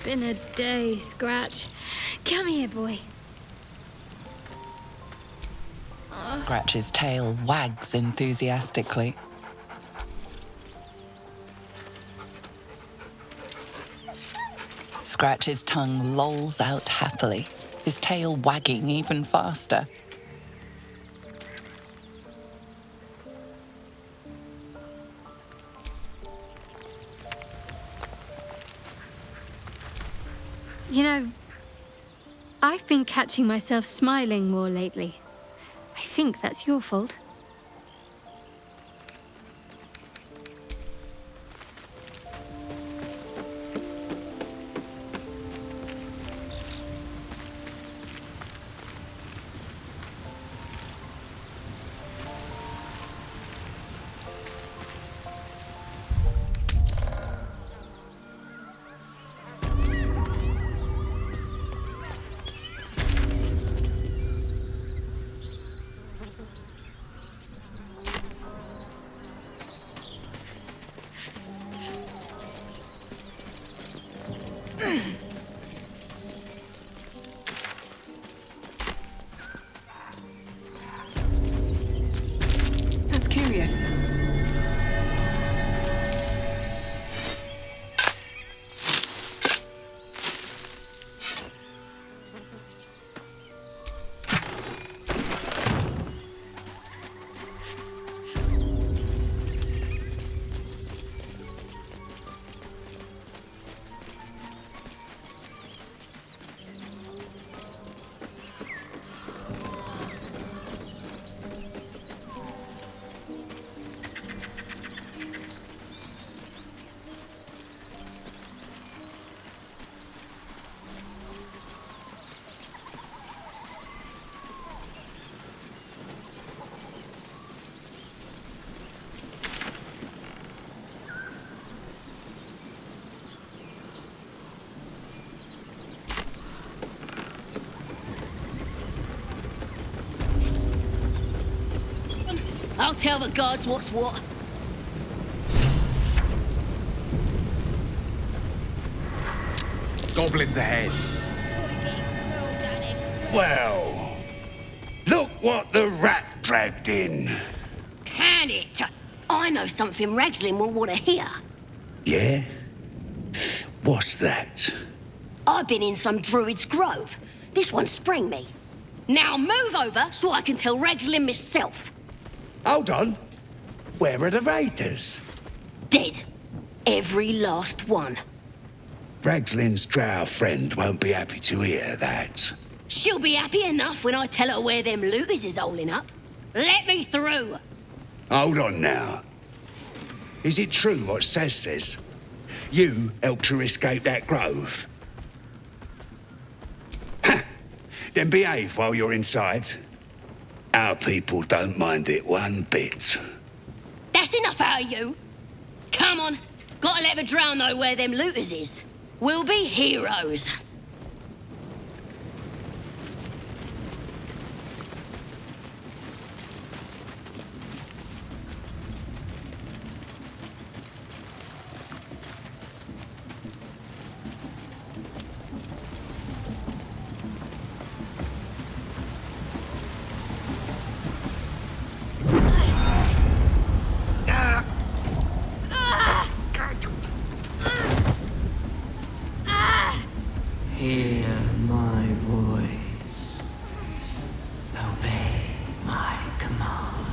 Been a day, Scratch. Come here, boy. Scratch's tail wags enthusiastically. Scratch's tongue lolls out happily, his tail wagging even faster. You know, I've been catching myself smiling more lately. I think that's your fault. That's curious. I'll tell the gods what's what. Goblins ahead. Well, look what the rat dragged in. Can it? I know something Ragslin will want to hear. Yeah? What's that? I've been in some druid's grove. This one sprang me. Now move over so I can tell Ragslin myself. Hold on. Where are the raiders? Dead. Every last one. Ragslin's drow friend won't be happy to hear that. She'll be happy enough when I tell her where them looters is holding up. Let me through. Hold on now. Is it true what Saz says? You helped her escape that grove? Ha! Then behave while you're inside. Our people don't mind it one bit. That's enough out of you. Come on. Gotta let the drow know where them looters is. We'll be heroes. Hear my voice. Obey my command.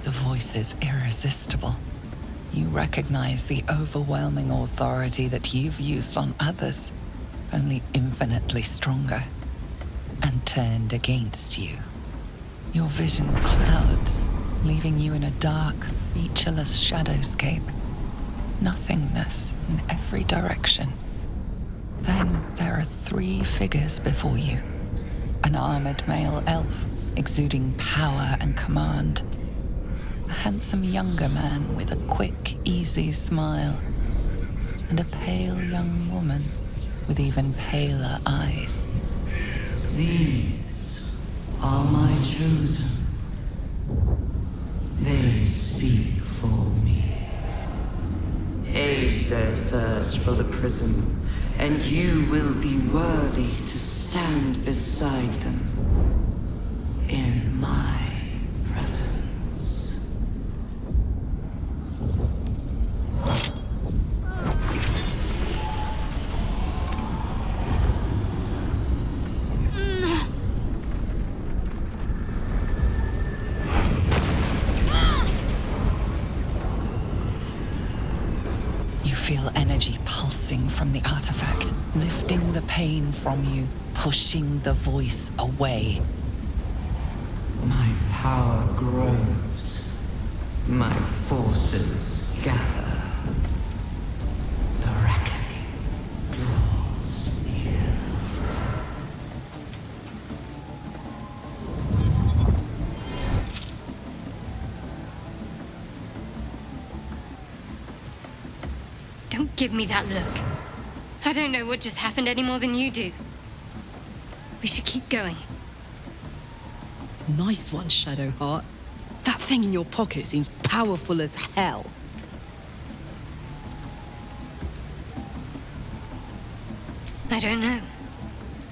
The voice is irresistible. You recognize the overwhelming authority that you've used on others, only infinitely stronger, and turned against you. Your vision clouds, leaving you in a dark, featureless shadowscape. Nothingness in every direction. Then there are 3 figures before you. An armored male elf, exuding power and command. A handsome younger man with a quick, easy smile. And a pale young woman with even paler eyes. These are my chosen. They speak for me. Aid their search search for the prism, and you will be worthy to stand beside them in my presence. Feel energy pulsing from the artifact, lifting the pain from you, pushing the voice away. My power grows. My forces gather. The reckoning draws near. Don't give me that look. I don't know what just happened any more than you do. We should keep going. Nice one, Shadowheart. That thing in your pocket seems powerful as hell. I don't know.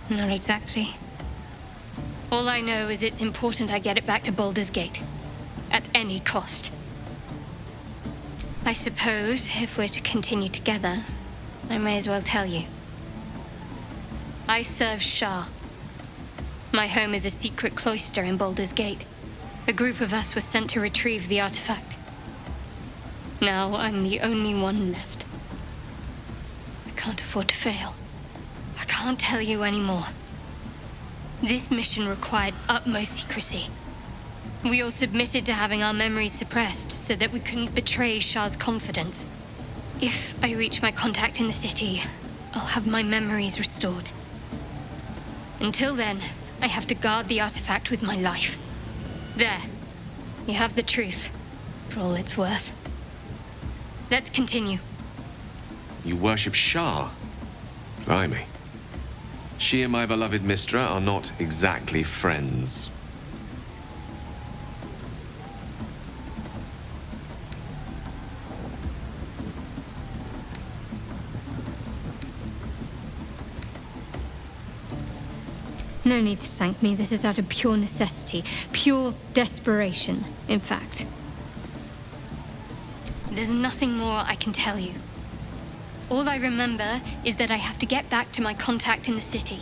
Not exactly. All I know is it's important I get it back to Baldur's Gate. At any cost. I suppose, if we're to continue together, I may as well tell you. I serve Shah. My home is a secret cloister in Baldur's Gate. A group of us were sent to retrieve the artifact. Now I'm the only one left. I can't afford to fail. I can't tell you anymore. This mission required utmost secrecy. We all submitted to having our memories suppressed so that we couldn't betray Shah's confidence. If I reach my contact in the city, I'll have my memories restored. Until then, I have to guard the artifact with my life. There. You have the truth, for all it's worth. Let's continue. You worship Shah? Blimey. She and my beloved Mistra are not exactly friends. No need to thank me. This is out of pure necessity. Pure desperation, in fact. There's nothing more I can tell you. All I remember is that I have to get back to my contact in the city.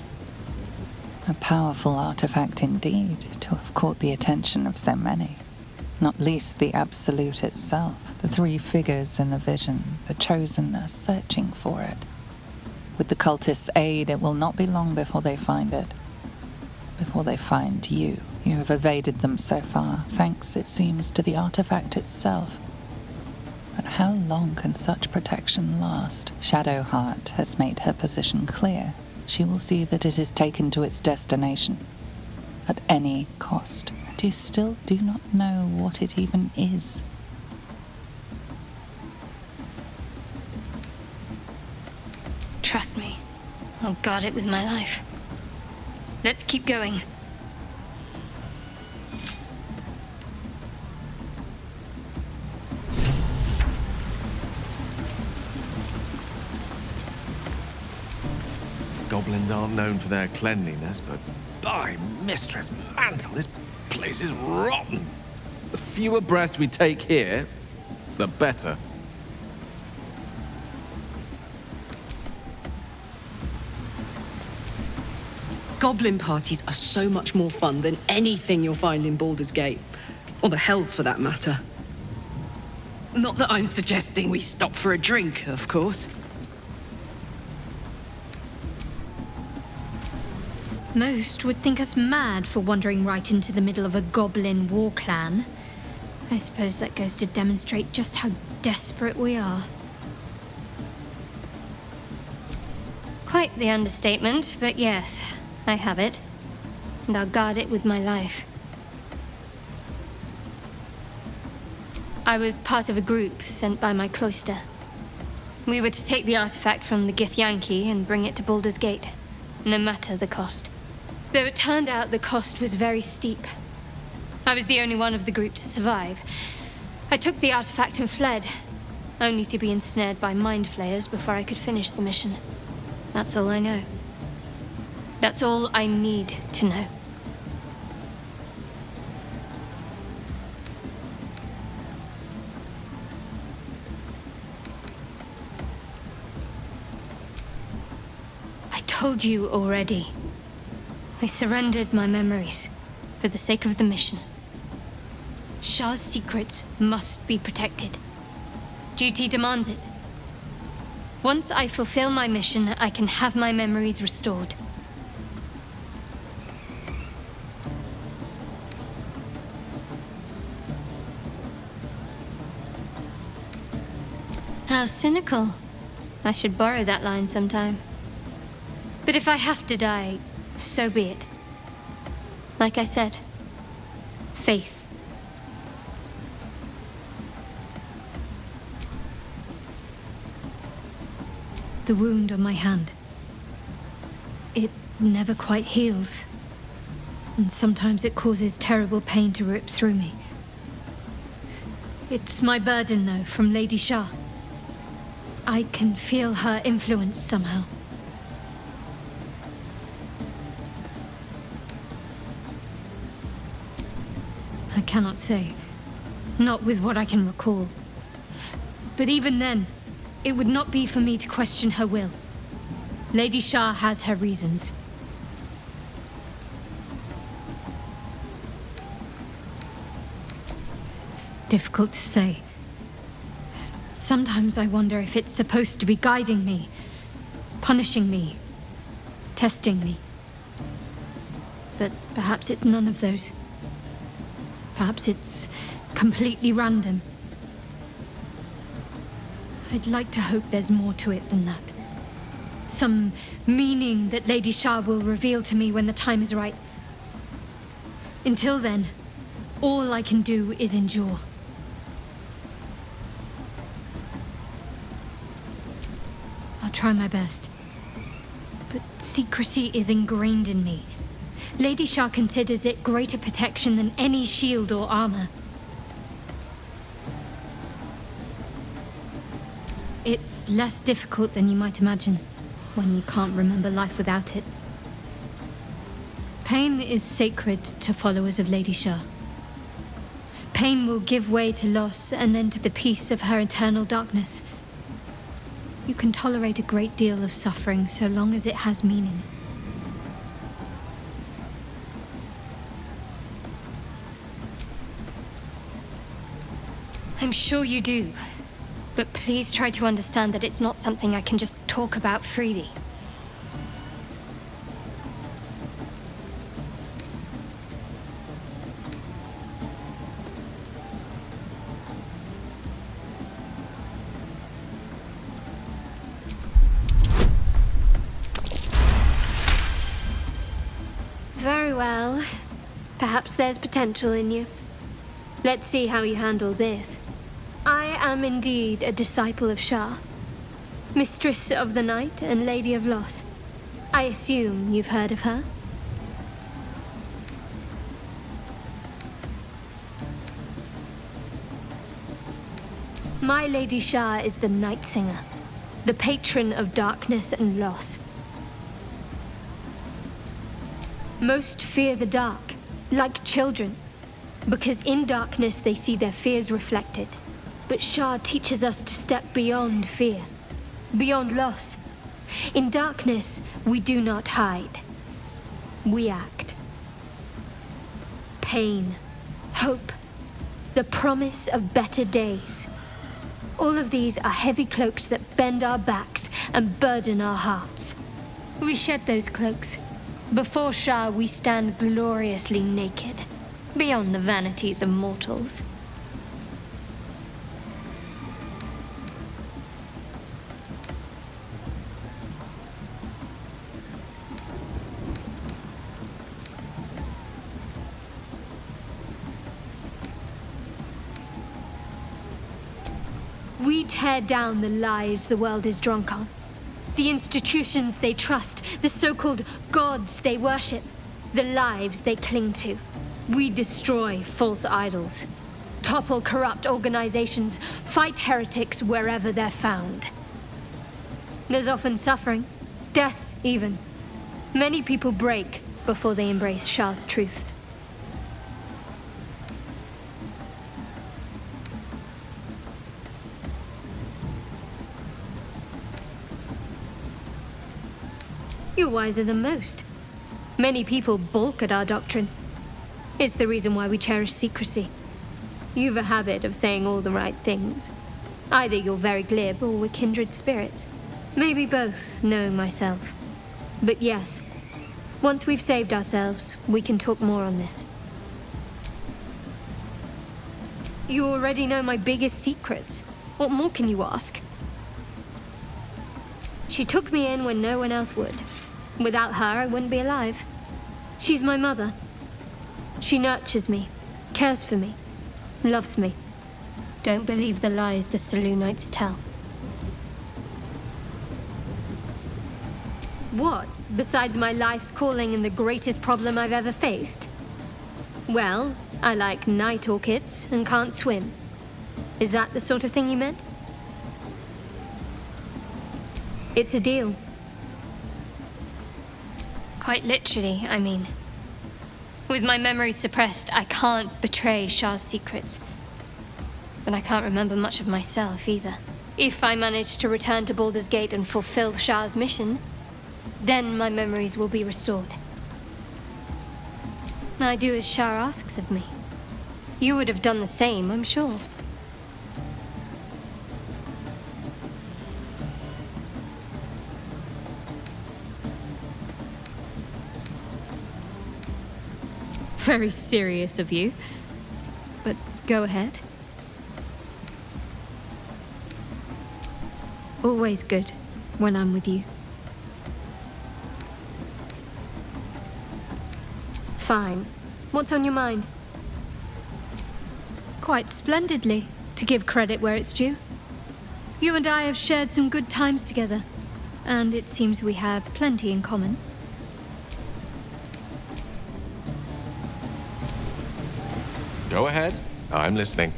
A powerful artifact indeed, to have caught the attention of so many. Not least the Absolute itself. The three figures in the vision, the Chosen, are searching for it. With the cultists' aid, it will not be long before they find it. Before they find you. You have evaded them so far, thanks, it seems, to the artifact itself. But how long can such protection last? Shadowheart has made her position clear. She will see that it is taken to its destination. At any cost. And you still do not know what it even is. Trust me. I'll guard it with my life. Let's keep going. Goblins aren't known for their cleanliness, but by Mistress Mantle, this place is rotten. The fewer breaths we take here, the better. Goblin parties are so much more fun than anything you'll find in Baldur's Gate. Or the Hells, for that matter. Not that I'm suggesting we stop for a drink, of course. Most would think us mad for wandering right into the middle of a goblin war clan. I suppose that goes to demonstrate just how desperate we are. Quite the understatement, but yes, I have it. And I'll guard it with my life. I was part of a group sent by my cloister. We were to take the artifact from the Githyanki and bring it to Baldur's Gate, no matter the cost. Though it turned out the cost was very steep. I was the only one of the group to survive. I took the artifact and fled. only to be ensnared by mind flayers before I could finish the mission. That's all I know. That's all I need to know. I told you already. I surrendered my memories for the sake of the mission. Shah's secrets must be protected. Duty demands it. Once I fulfill my mission, I can have my memories restored. How cynical. I should borrow that line sometime. But if I have to die, so be it. Like I said, faith. The wound on my hand. It never quite heals. And sometimes it causes terrible pain to rip through me. It's my burden, though, from Lady Shah. I can feel her influence somehow. I cannot say. Not with what I can recall. But even then, it would not be for me to question her will. Lady Shah has her reasons. It's difficult to say. Sometimes I wonder if it's supposed to be guiding me, punishing me, testing me. But perhaps it's none of those. Perhaps it's completely random. I'd like to hope there's more to it than that. Some meaning that Lady Shah will reveal to me when the time is right. Until then, all I can do is endure. I'll try my best. But secrecy is ingrained in me. Lady Shah considers it greater protection than any shield or armor. It's less difficult than you might imagine, when you can't remember life without it. Pain is sacred to followers of Lady Shah. Pain will give way to loss and then to the peace of her eternal darkness. You can tolerate a great deal of suffering so long as it has meaning. I'm sure you do. But please try to understand that it's not something I can just talk about freely. Very well. Perhaps there's potential in you. Let's see how you handle this. I am indeed a disciple of Shah, mistress of the night and lady of loss. I assume you've heard of her? My Lady Shah is the Night Singer, the patron of darkness and loss. Most fear the dark, like children, because in darkness they see their fears reflected. But Shah teaches us to step beyond fear, beyond loss. In darkness, we do not hide. We act. Pain, hope, the promise of better days. All of these are heavy cloaks that bend our backs and burden our hearts. We shed those cloaks. Before Shah, we stand gloriously naked, beyond the vanities of mortals. We tear down the lies the world is drunk on. The institutions they trust, the so-called gods they worship, the lives they cling to. We destroy false idols. Topple corrupt organizations, fight heretics wherever they're found. There's often suffering, death even. Many people break before they embrace Shah's truths. You're wiser than most. Many people balk at our doctrine. It's the reason why we cherish secrecy. You've a habit of saying all the right things. Either you're very glib or we're kindred spirits. Maybe both, knowing myself. But yes, once we've saved ourselves, we can talk more on this. You already know my biggest secrets. What more can you ask? She took me in when no one else would. Without her, I wouldn't be alive. She's my mother. She nurtures me, cares for me, loves me. Don't believe the lies the Selûnites tell. What, besides my life's calling and the greatest problem I've ever faced? Well, I like night orchids and can't swim. Is that the sort of thing you meant? It's a deal. Quite literally, I mean. With my memory suppressed, I can't betray Shah's secrets. But I can't remember much of myself either. If I manage to return to Baldur's Gate and fulfill Shah's mission, then my memories will be restored. I do as Shah asks of me. You would have done the same, I'm sure. Very serious of you. But go ahead. Always good when I'm with you. Fine. What's on your mind? Quite splendidly, to give credit where it's due. You and I have shared some good times together, and it seems we have plenty in common. Go ahead. I'm listening.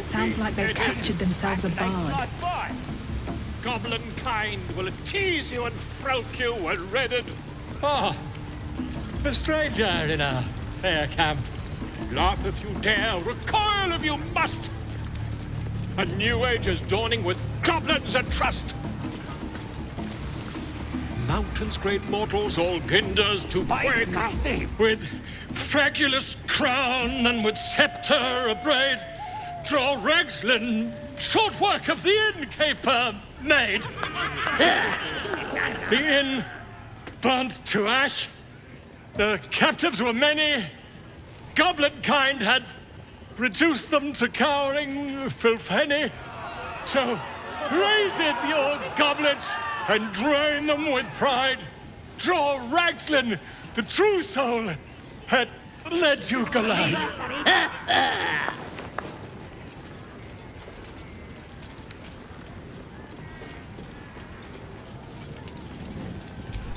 Sounds like they've captured themselves a bard. Goblin kind will tease you and frolic you when redded. Oh, a stranger in a fair camp. Laugh if you dare, recoil if you must. A new age is dawning with goblins and trust. Mountains, great mortals, all ginders to quake. With fragulous crown and with scepter abraid, draw Ragslin, short work of the innkeeper made. The inn burnt to ash. The captives were many. Goblin kind had reduced them to cowering filthenny. So raise it, your goblets, and drain them with pride. Draw Ragslin, the true soul, had led you glide.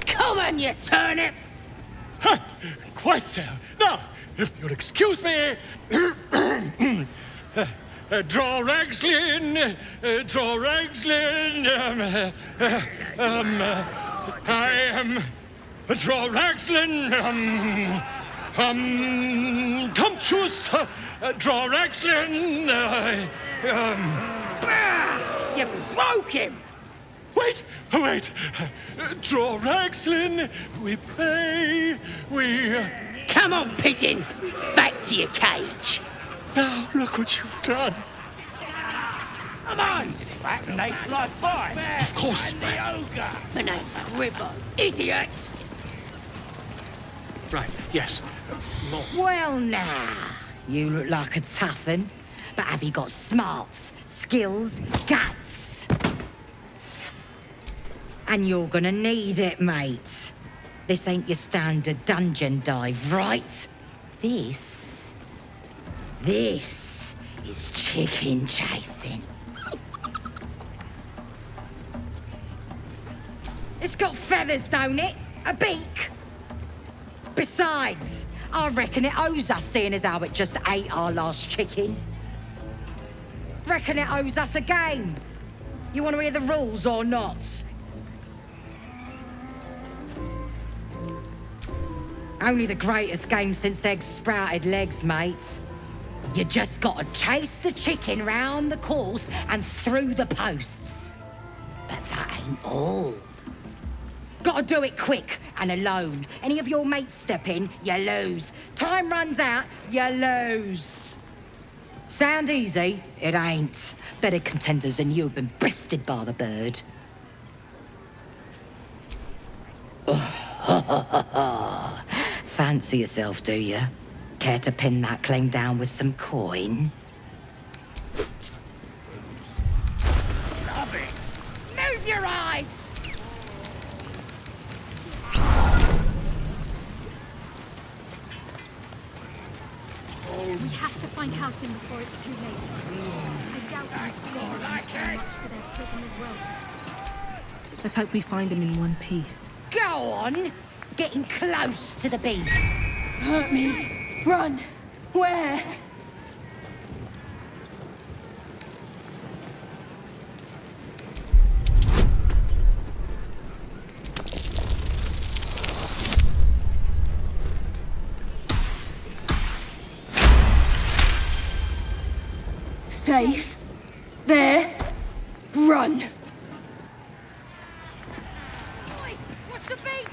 Come on, you turnip! Quite so. Now, if you'll excuse me, draw Ragslin, draw Ragslin, I am, draw Ragslin, Tumptuous, draw Ragslin, You broke him! Wait! Draw Ragslin, we pray, we Come on, pigeon. Back to your cage. Now, look what you've done. Come on. Back and they fly by. Of course. My name's Gribbo. Idiot. Right, yes. More. Well, now, you look like a tough un, but have you got smarts, skills, guts? And you're gonna need it, mate. This ain't your standard dungeon dive, right? This is chicken chasing. It's got feathers, don't it? A beak? Besides, I reckon it owes us, seeing as how it just ate our last chicken. Reckon it owes us a game. You want to hear the rules or not? Only the greatest game since eggs sprouted legs, mate. You just gotta chase the chicken round the course and through the posts. But that ain't all. Gotta do it quick and alone. Any of your mates step in, you lose. Time runs out, you lose. Sound easy? It ain't. Better contenders than you have been bested by the bird. Fancy yourself, do you? Care to pin that claim down with some coin? Move your eyes! We have to find Halcyon before it's too late. I doubt these flames care much for their prison as well. Let's hope we find them in one piece. Go on! Getting close to the beast. Hurt me. Run. Where? Safe. There. Run. Oi! What's the beak?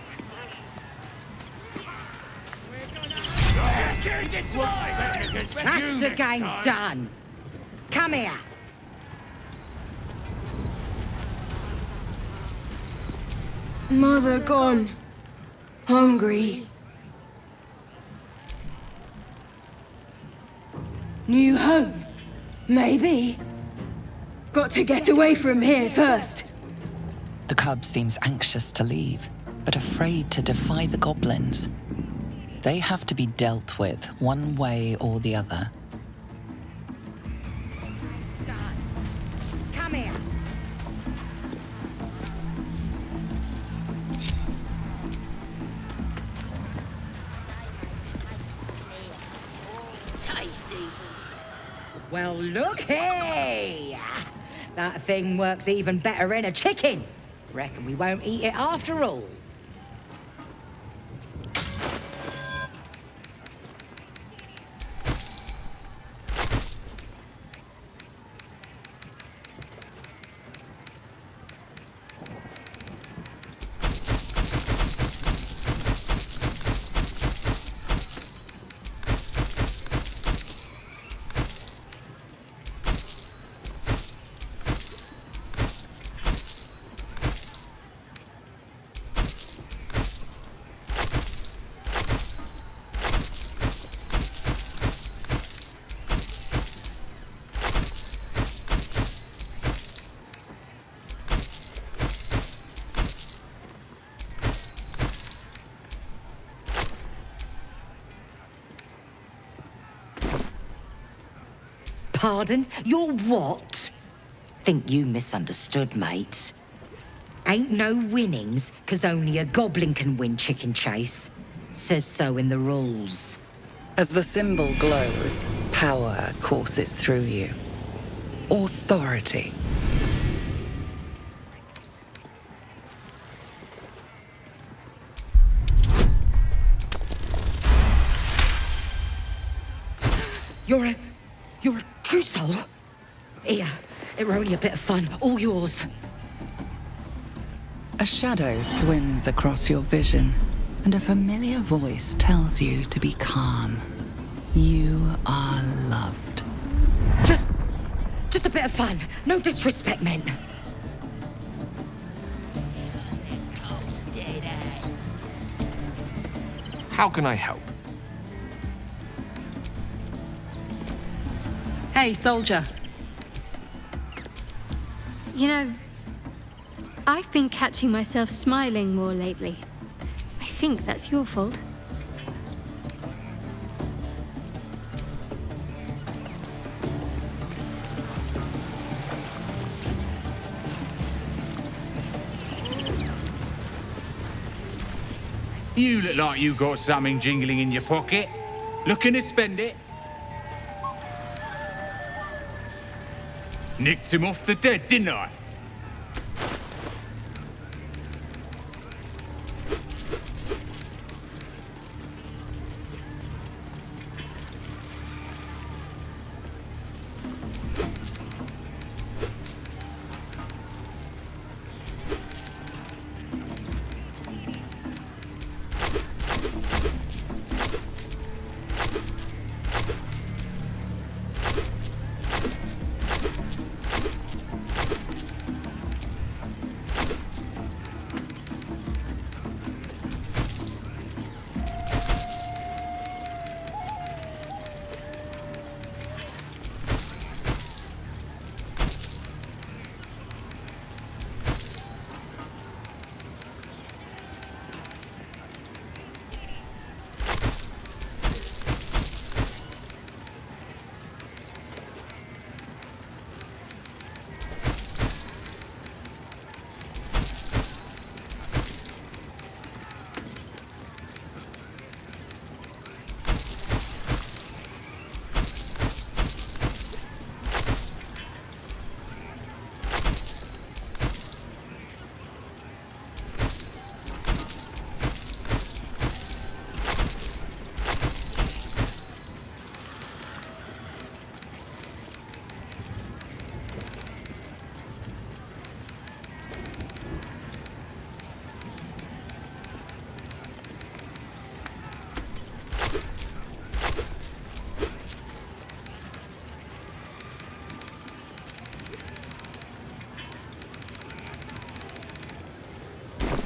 That's the game done. Come here. Mother gone. Hungry. New home. Maybe. Got to get away from here first. The cub seems anxious to leave, but afraid to defy the goblins. They have to be dealt with one way or the other. Come here. Tasty. Well, looky! That thing works even better in a chicken. Reckon we won't eat it after all. Pardon? You're what? Think you misunderstood, mate. Ain't no winnings, 'cause only a goblin can win chicken chase. Says so in the rules. As the symbol glows, power courses through you. Authority. You're a true soul? Here, it were only a bit of fun, all yours. A shadow swims across your vision, and a familiar voice tells you to be calm. You are loved. Just a bit of fun. No disrespect meant. How can I help? Hey, soldier. You know, I've been catching myself smiling more lately. I think that's your fault. You look like you got something jingling in your pocket. Looking to spend it? Nicked him off the dead, didn't I?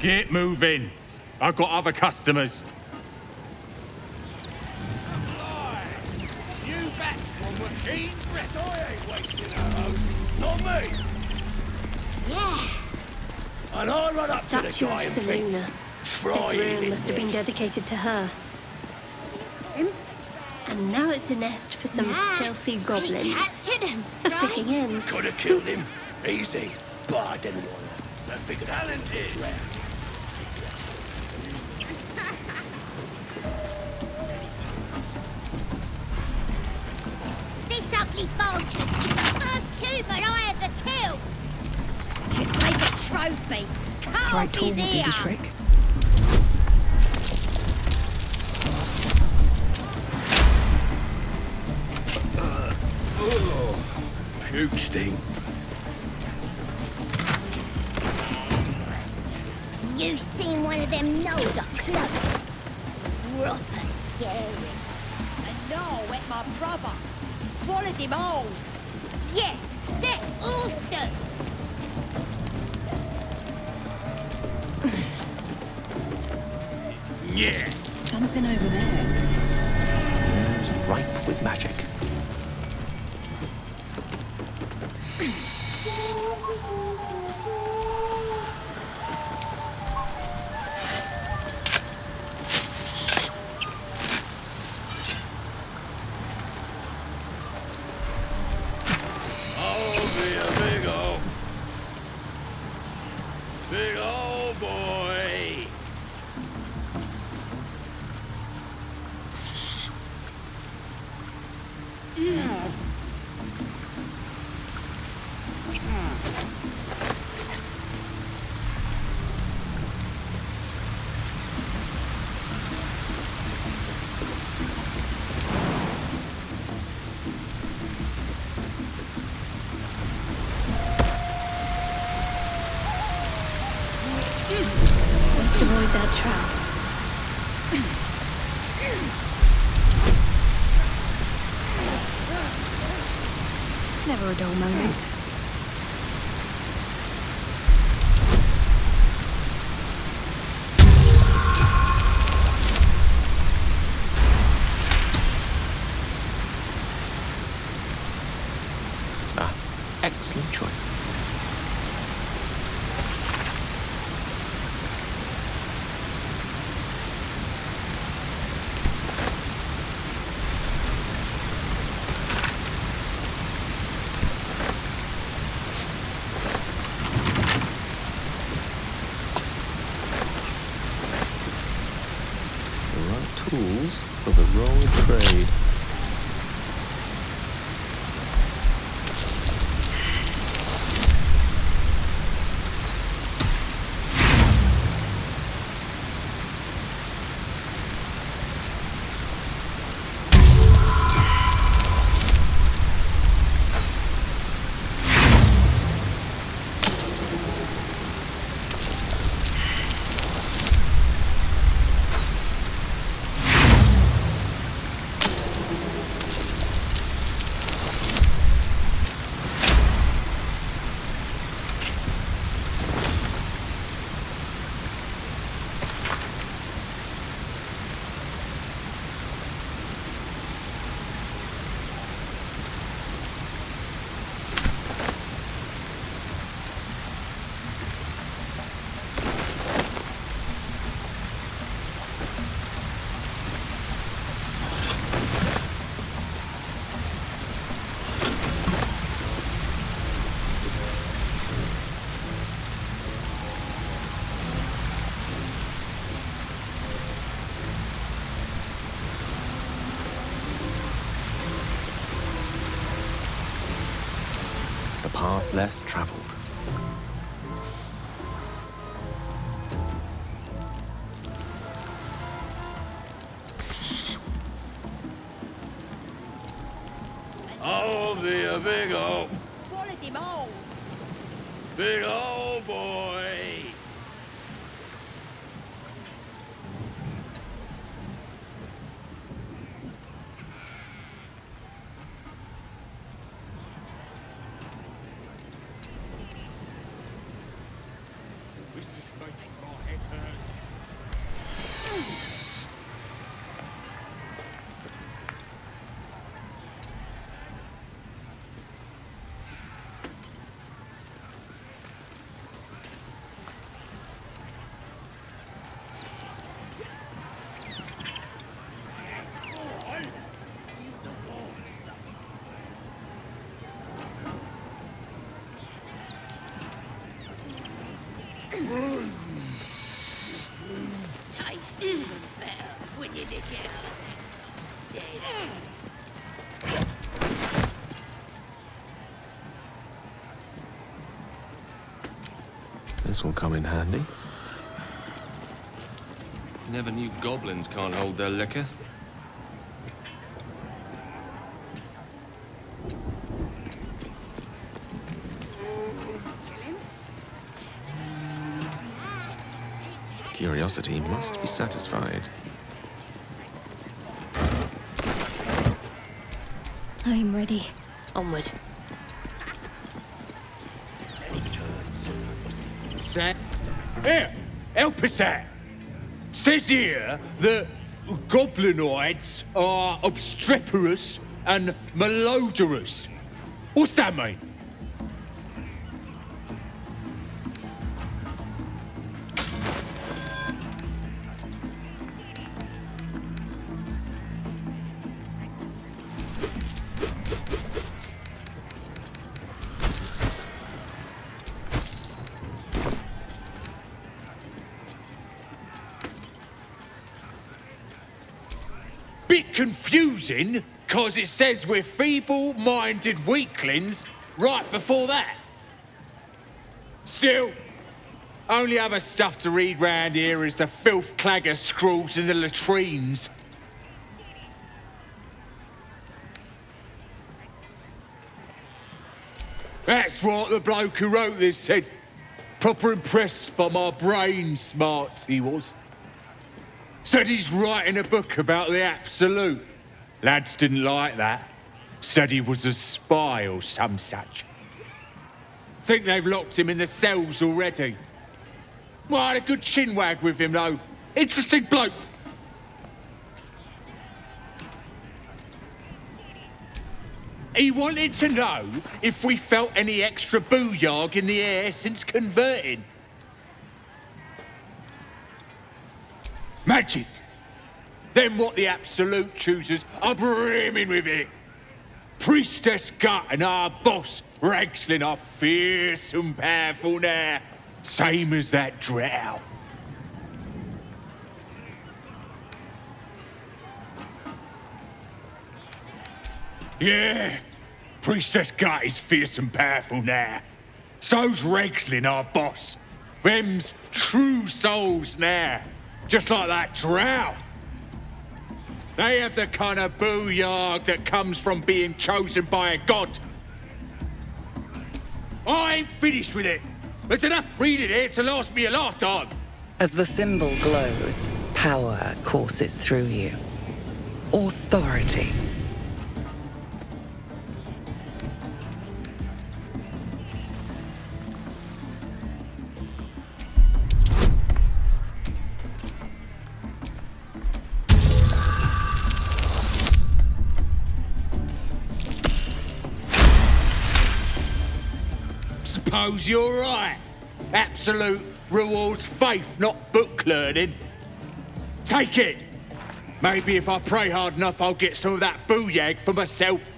Get moving. I've got other customers. You back from a keen breath. I ain't wasting arrows. Not me. Yeah. And I run up to the Statue guy of and think, Seluna. try This room it must have been this. dedicated to her. And now it's a nest for some filthy goblins. We captured him, A fitting end. Could have killed him. Easy. But I didn't want to. I figured Alan did. This ugly bastard is the first human I ever killed. Should take a trophy. Carve Right tool his will do ear. the trick. Puke sting. You seen one of them nose up close? Proper scary. And no, with my brother. Swallowed him all. Yeah, they're awesome. Yeah. Something over there. It's ripe with magic. Big old boy. Never a dull moment. Excellent choice. The right tools for the wrong trade. Path less traveled. I'll be a big old... Swallowed him all. Big old boy. This is making my head hurt. Tastes even better when you nick it out of there. Dead. This will come in handy. Never knew goblins can't hold their liquor. Curiosity must be satisfied. I'm ready. Onward. Here, help us out. Says here that goblinoids are obstreperous and malodorous. What's that mean? Bit confusing, 'cause it says we're feeble-minded weaklings right before that. Still, only other stuff to read round here is the filth clagger scrawls in the latrines. That's what the bloke who wrote this said. Proper impressed by my brain smarts, he was. Said he's writing a book about the absolute. Lads didn't like that. said he was a spy or some such. Think they've locked him in the cells already. Well, I had a good chinwag with him, though. Interesting bloke. He wanted to know if we felt any extra booyah in the air since converting. Magic. Then what the absolute choosers are brimming with it. Priestess Gut and our boss, Ragslin, are fierce and powerful now. Same as that drow. Yeah, Priestess Gut is fierce and powerful now. So's Ragslin, our boss. Them's true souls now. Just like that drow. They have the kind of booyah that comes from being chosen by a god. I ain't finished with it. There's enough reading here to last me a lifetime. As the symbol glows, power courses through you. Authority. Suppose you're right. Absolute rewards faith, not book learning. Take it. Maybe if I pray hard enough, I'll get some of that booyah for myself.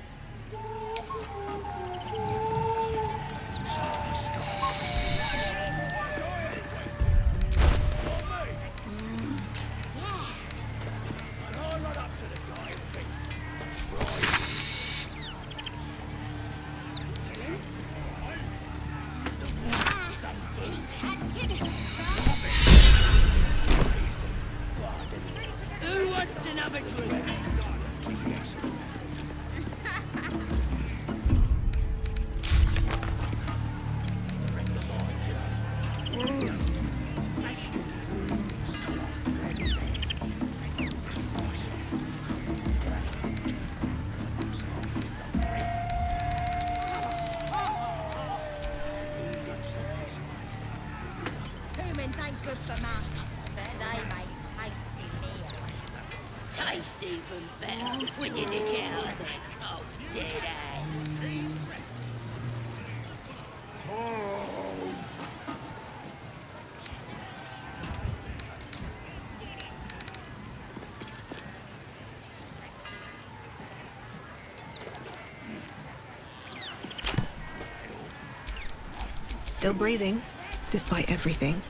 Humans ain't good for much, but they make tasty meal. Tastes even better when you nick it out of that cold dead hand. Still breathing, despite everything.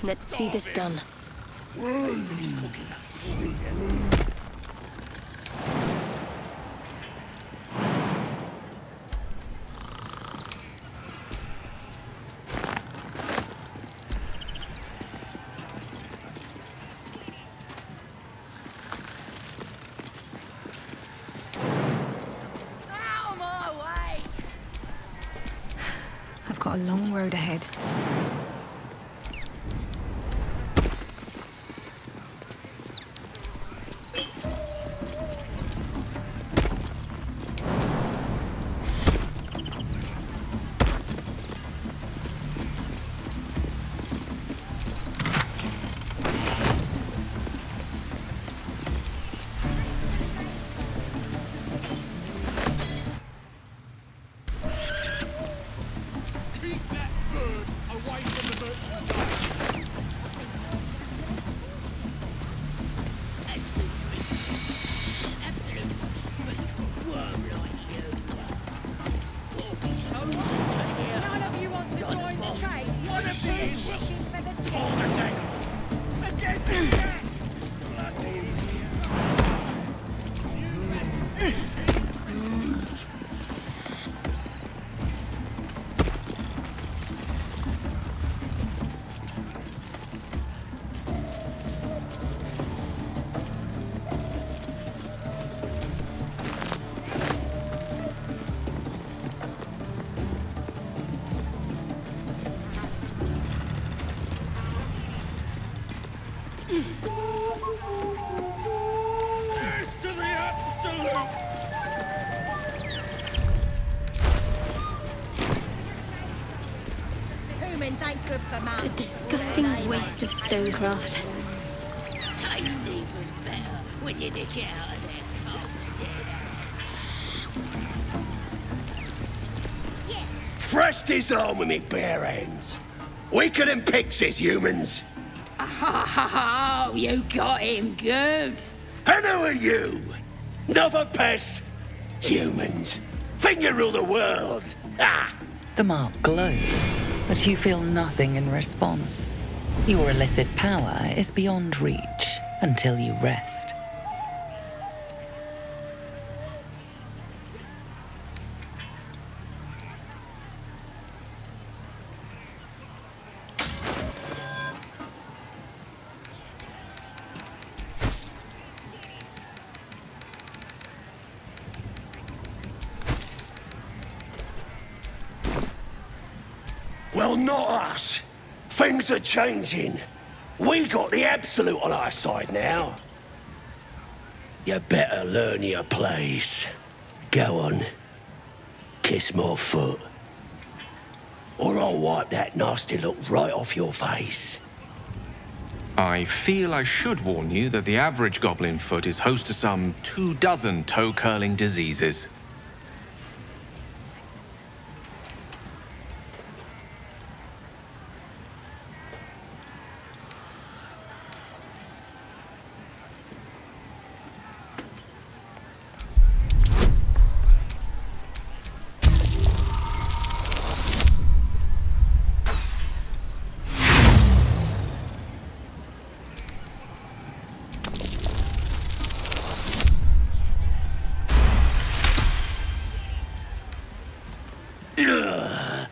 Let's see this done. Out of my way! I've got a long road ahead. Keep that bird away good for man. A disgusting waste of stonecraft. Take things better when you nick it out of their cold. Fresh disarm with me bare hands. Weaker than pixies, humans. Oh, you got him good. And who are you? Another pest? Humans. Think you rule the world. Ah! The mark glows, but you feel nothing in response. Your illithid power is beyond reach until you rest. Well, not us. Things are changing. We got the absolute on our side now. You better learn your place. Go on. Kiss my foot. Or I'll wipe that nasty look right off your face. I feel I should warn you that the average goblin foot is host to some 24 toe-curling diseases.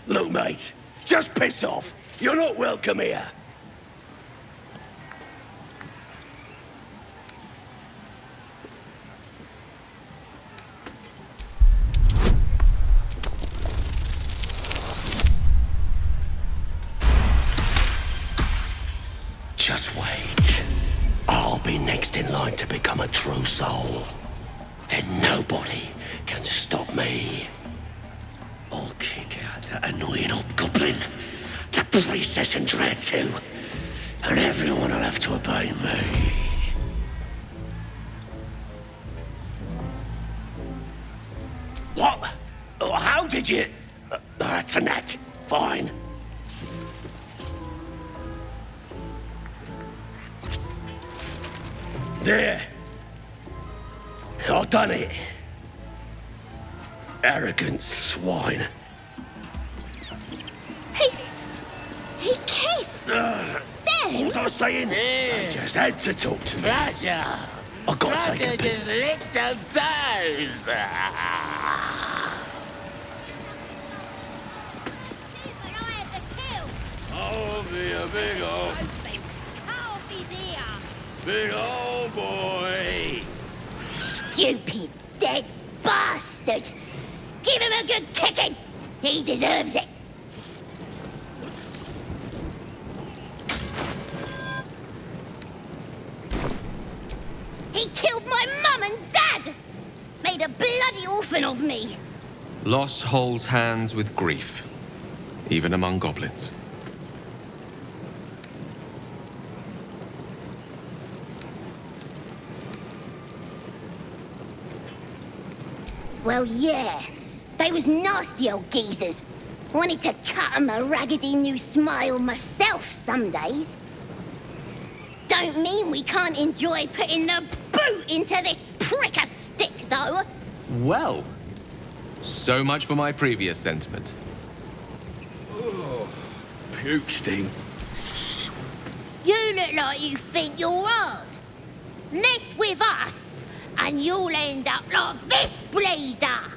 Look, mate, just piss off. You're not welcome here. Just wait. I'll be next in line to become a true soul. Then nobody can stop me. I'll kick out that annoying hobgoblin, the priestess and dread too, and everyone will have to obey me. What? How did you... that's a knack. Fine. There. I've done it. Arrogant swine. He kissed! There! What was I saying? I just had to talk to me. Roger! I've got to take a piss. Just lick some toes! Oh, be a big old... Big old boy! Stupid, dead bastard! Give him a good kicking! He deserves it! He killed my mum and dad! Made a bloody orphan of me! Loss holds hands with grief, even among goblins. Well, yeah. They was nasty old geezers. Wanted to cut 'em a raggedy new smile myself some days. Don't mean we can't enjoy putting the boot into this prick a stick, though. Well, so much for my previous sentiment. Oh, puke steam. You look like you think you're hard. Mess with us, and you'll end up like this bleeder.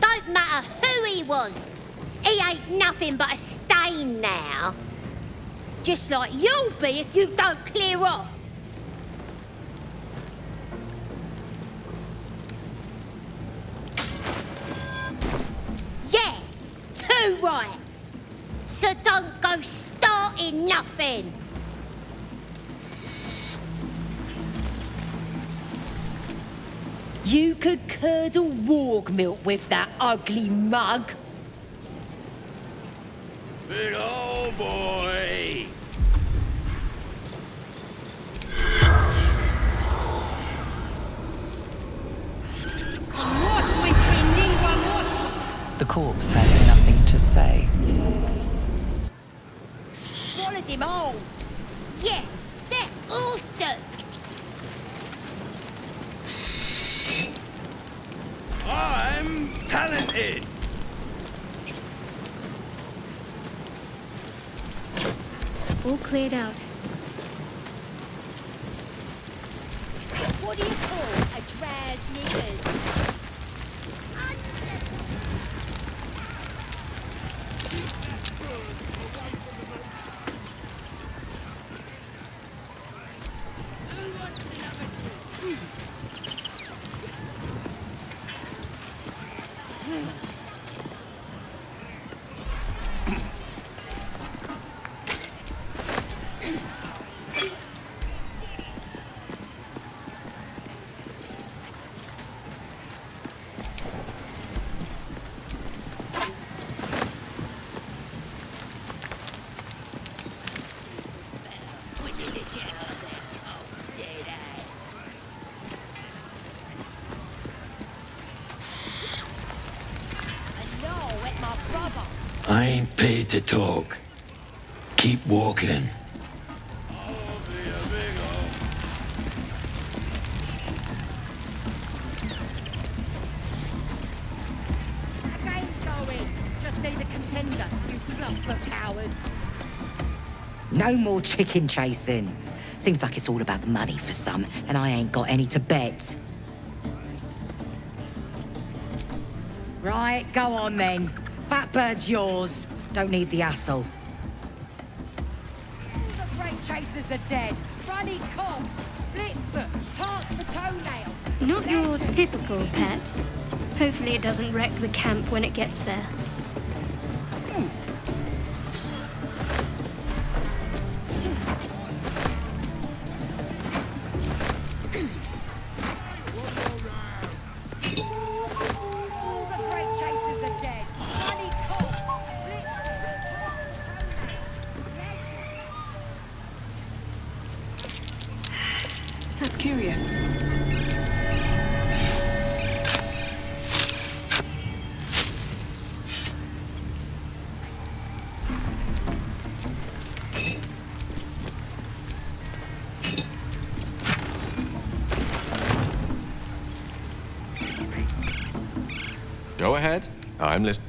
Don't matter who he was. He ain't nothing but a stain now. Just like you'll be if you don't clear off. Yeah, too right. So don't go starting nothing. You could curdle warg milk with that ugly mug. Big old boy! The corpse has nothing to say. Swallowed him all. Yeah, they're awesome. I'm talented. All cleared out. What do you call a drag niggers? I ain't paid to talk. Keep walking. Again going. Just need a contender, you clump of cowards. No more chicken chasing. Seems like it's all about the money for some, and I ain't got any to bet. Right, go on then. Fat bird's yours. Don't need the hassle. All the great chasers are dead. Runny cock, split foot, tark the toenail. Not your typical pet. Hopefully it doesn't wreck the camp when it gets there. That's curious. Go ahead. I'm listening.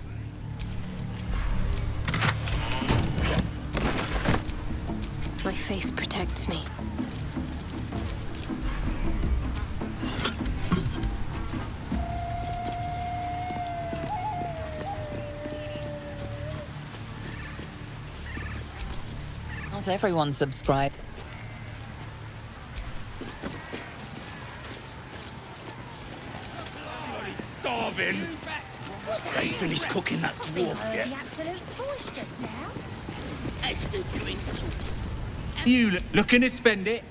My faith protects me. Not everyone subscribed. Starving. They finished cooking that I dwarf heard yet. the absolute voice just now. As the drink. You looking to spend it?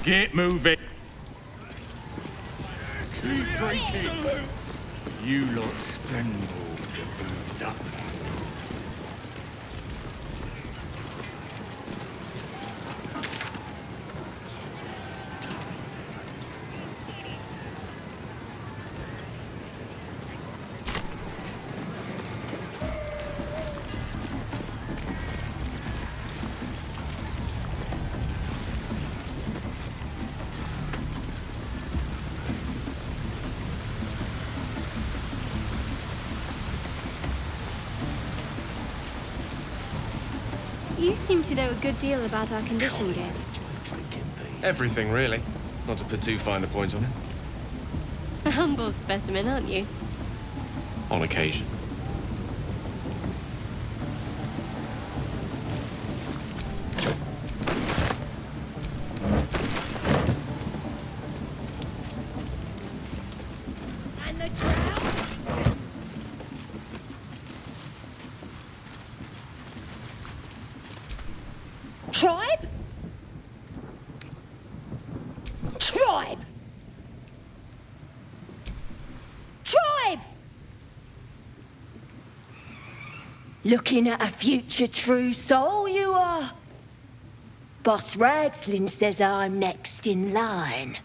Get moving. Keep drinking. You lot spend all your booze up. You seem to know a good deal about our condition game. Everything, really. Not to put too fine a point on it. A humble specimen, aren't you? On occasion. And the drought? Tribe? Tribe! Tribe! Looking at a future true soul, you are. Boss Ragslin says I'm next in line.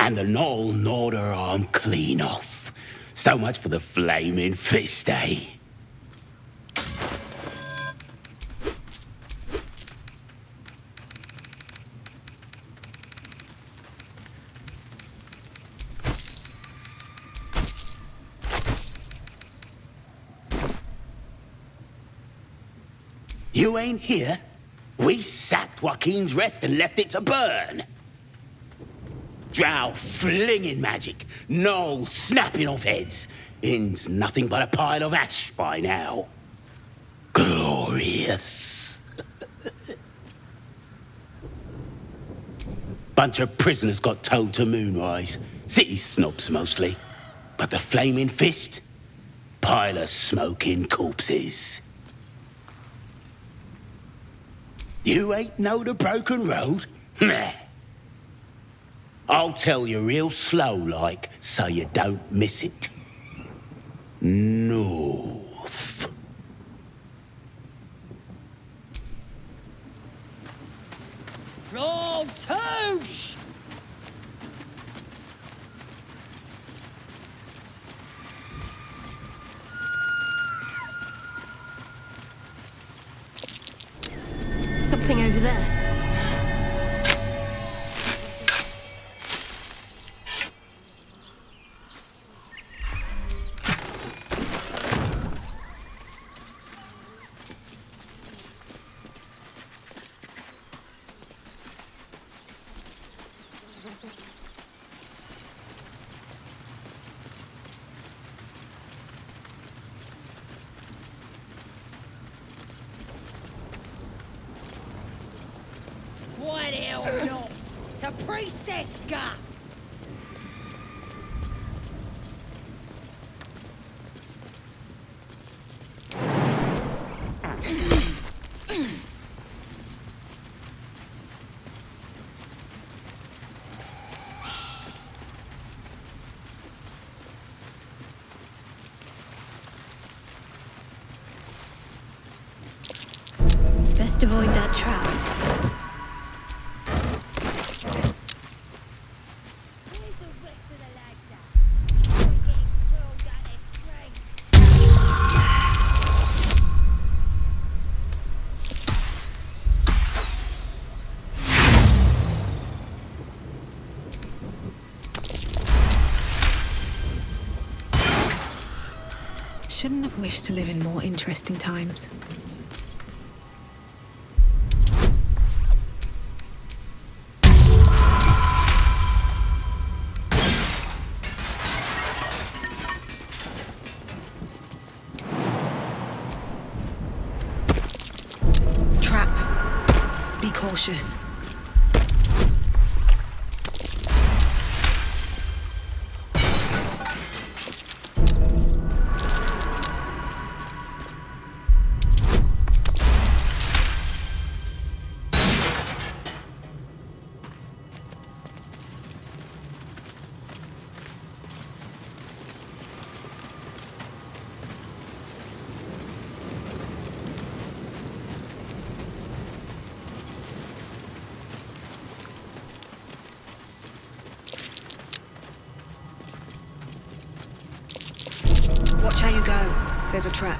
And the Knoll gnawed her arm clean off. So much for the flaming fist, eh? You ain't here? We sacked Joaquin's Rest and left it to burn. Drow flinging magic, Knoll snapping off heads. Inn's nothing but a pile of ash by now. Glorious. Bunch of prisoners got towed to Moonrise. City snobs mostly. But the Flaming Fist? Pile of smoking corpses. You ain't know the broken road? Nah. I'll tell you real slow like, so you don't miss it. North. Roll touche! Something over there. What hell no? To priestess got! Best avoid that trap. Shouldn't have wished to live in more interesting times. Trap. Be cautious. Watch how you go. There's a trap.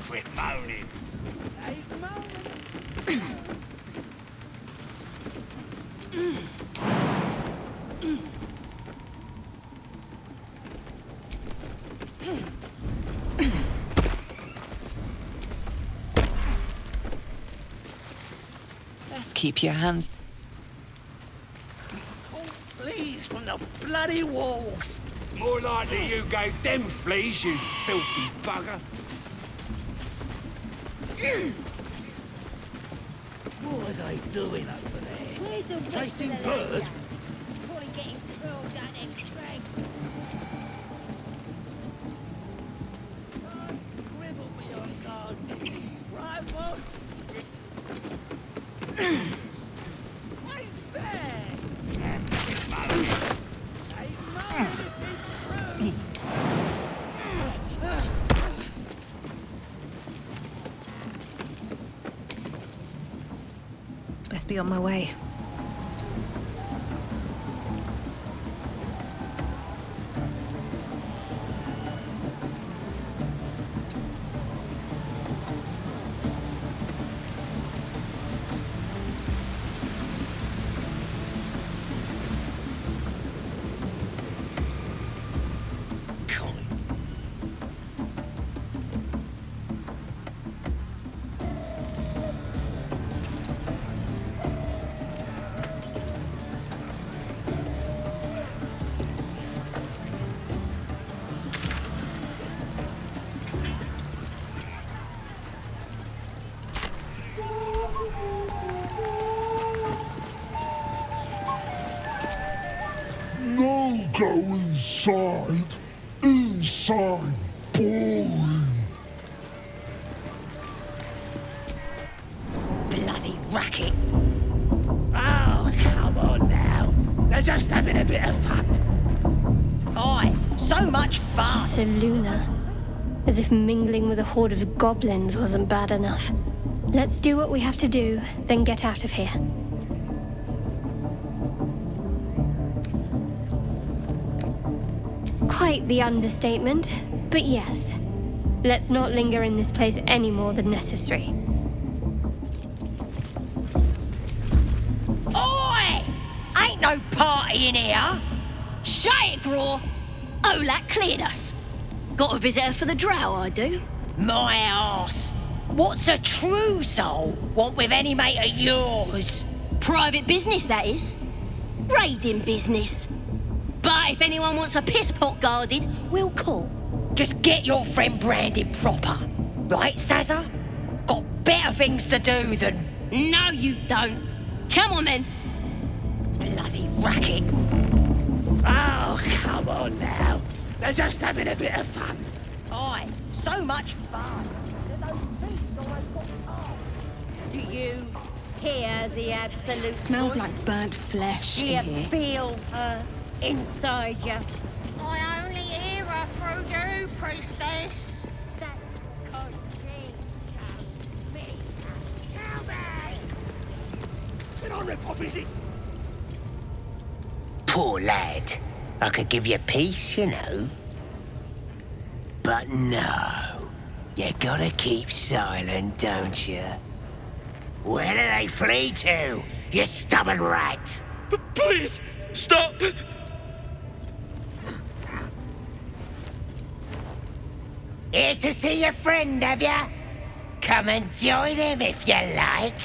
quit moaning. Let's keep your hands. Fleas from the bloody walls. More likely you gave them fleas, you filthy bugger. What are they doing over there? Where's the rest Chasing of the birds? laser? Probably getting curled down in strength. Scribble me on guard. Right, boss? Ain't fair. Ain't mine if it's true. Best be on my way. No go inside. Inside. Boring. Bloody racket. Oh, come on now. They're just having a bit of fun. Aye, so much fun. Seluna. As if mingling with a horde of goblins wasn't bad enough. Let's do what we have to do, then get out of here. Quite the understatement, but yes. Let's not linger in this place any more than necessary. Oi! Ain't no party in here. Shut it, Graw. Olak cleared us. Got a visitor for the drow, I do. My arse. What's a true soul want with any mate of yours? Private business, that is. Raiding business. But if anyone wants a piss pot guarded, we'll call. Just get your friend branded proper. Right, Sazza? Got better things to do than... No, you don't. Come on, then. Bloody racket. Oh, come on now. They're just having a bit of fun. Aye, so much fun. Do you hear the absolute Smells voice? like burnt flesh Do you in here. feel her inside you? I only hear her through you, priestess. That's 'cause she can me. Tell me! Get on it, Pop, is it? Poor lad. I could give you peace, you know. But no. You gotta keep silent, don't you? Where do they flee to, you stubborn rat? Please, stop! Here to see your friend, have ya? Come and join him if you like.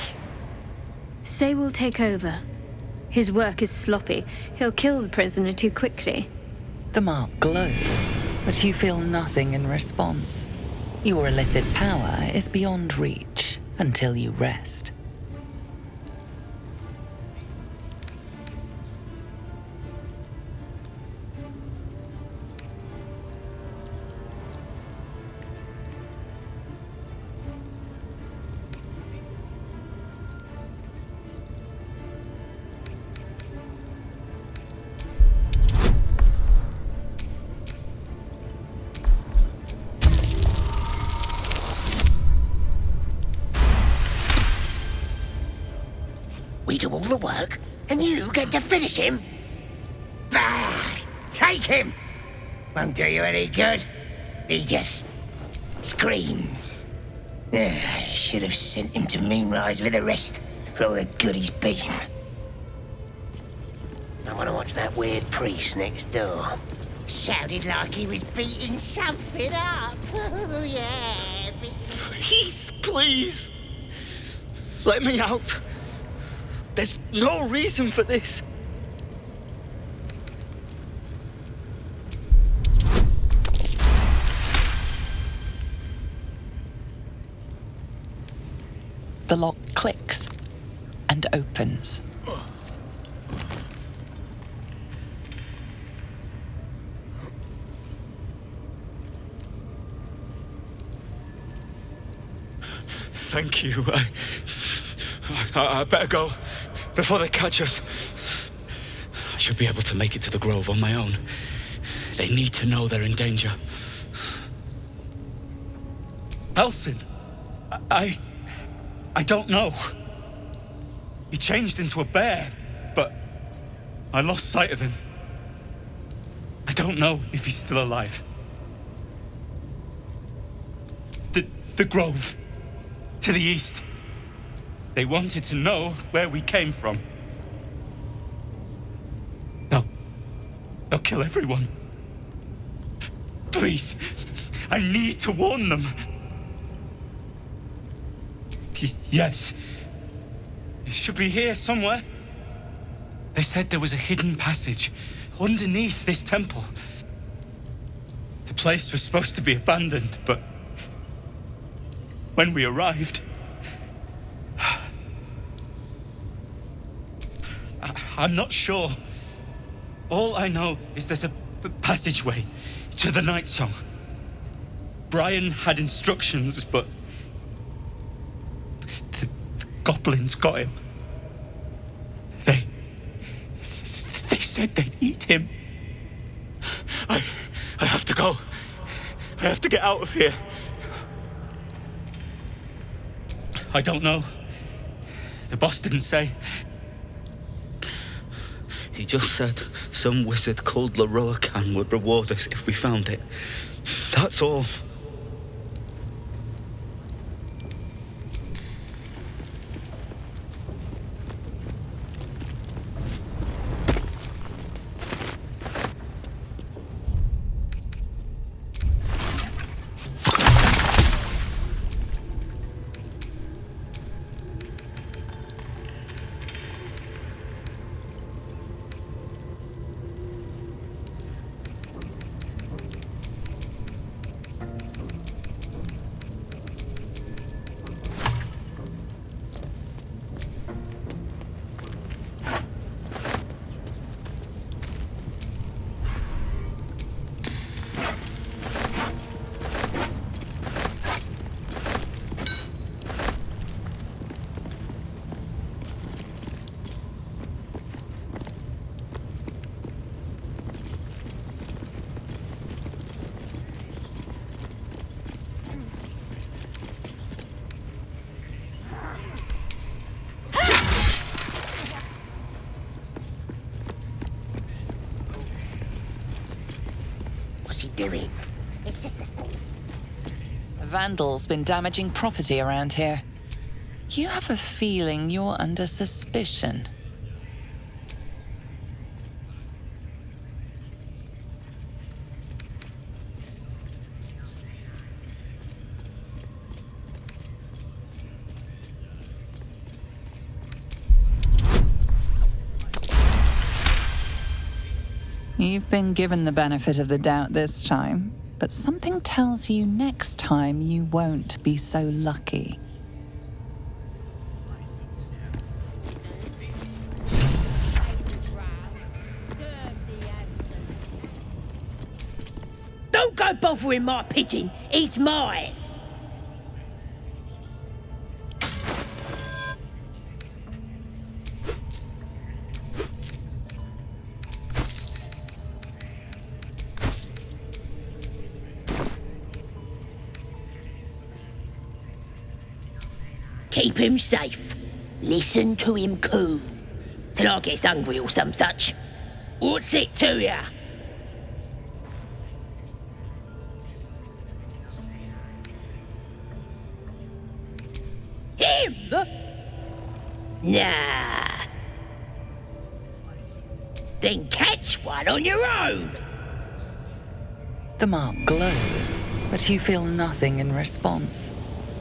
Say we'll take over. His work is sloppy. He'll kill the prisoner too quickly. The mark glows, but you feel nothing in response. Your illithid power is beyond reach until you rest. We do all the work, and you get to finish him? Bah! Take him! Won't do you any good. He just screams. Should have sent him to Moonrise with the rest for all the good he's been. I want to watch that weird priest next door. Sounded like he was beating something up. Yeah. Please. Let me out. There's no reason for this. The lock clicks and opens. Thank you. I better go before they catch us. I should be able to make it to the Grove on my own. They need to know they're in danger. Elsin, I don't know. He changed into a bear, but I lost sight of him. I don't know if he's still alive. The Grove. To the east. They wanted to know where we came from. They'll kill everyone. Please, I need to warn them. Yes. It should be here somewhere. They said there was a hidden passage underneath this temple. The place was supposed to be abandoned, but when we arrived, I'm not sure. All I know is there's a passageway to the Night Song. Brian had instructions, but the goblins got him. They said they'd eat him. I have to go. I have to get out of here. I don't know. The boss didn't say. He just said some wizard called Laroakan would reward us if we found it. That's all. Doing? A vandal's been damaging property around here. You have a feeling you're under suspicion. You've been given the benefit of the doubt this time, but something tells you next time you won't be so lucky. Don't go bothering my pigeon. It's mine. Keep him safe. Listen to him coo. Till I gets hungry or some such. What's it to ya? together? Nah. Then catch one on your own. The mark glows, but you feel nothing in response.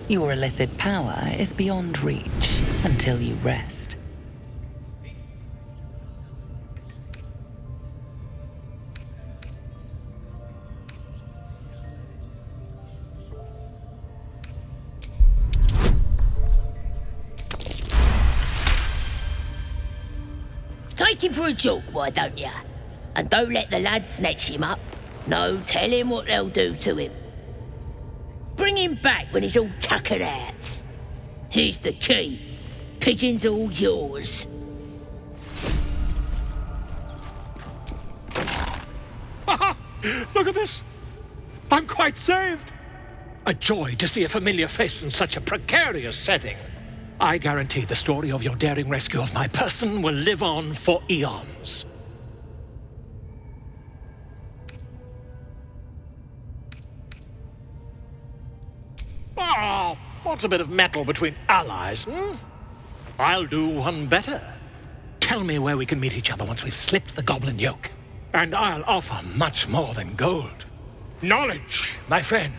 Your illithid power is beyond reach until you rest. Take him for a joke, why don't ya? And don't let the lads snatch him up. No, tell him what they'll do to him. Bring him back when he's all tuckered out. Here's the key. Pigeon's all yours. Look at this. I'm quite saved. A joy to see a familiar face in such a precarious setting. I guarantee the story of your daring rescue of my person will live on for eons. Ah, what's a bit of metal between allies, I'll do one better. Tell me where we can meet each other once we've slipped the goblin yoke. And I'll offer much more than gold. Knowledge, my friend,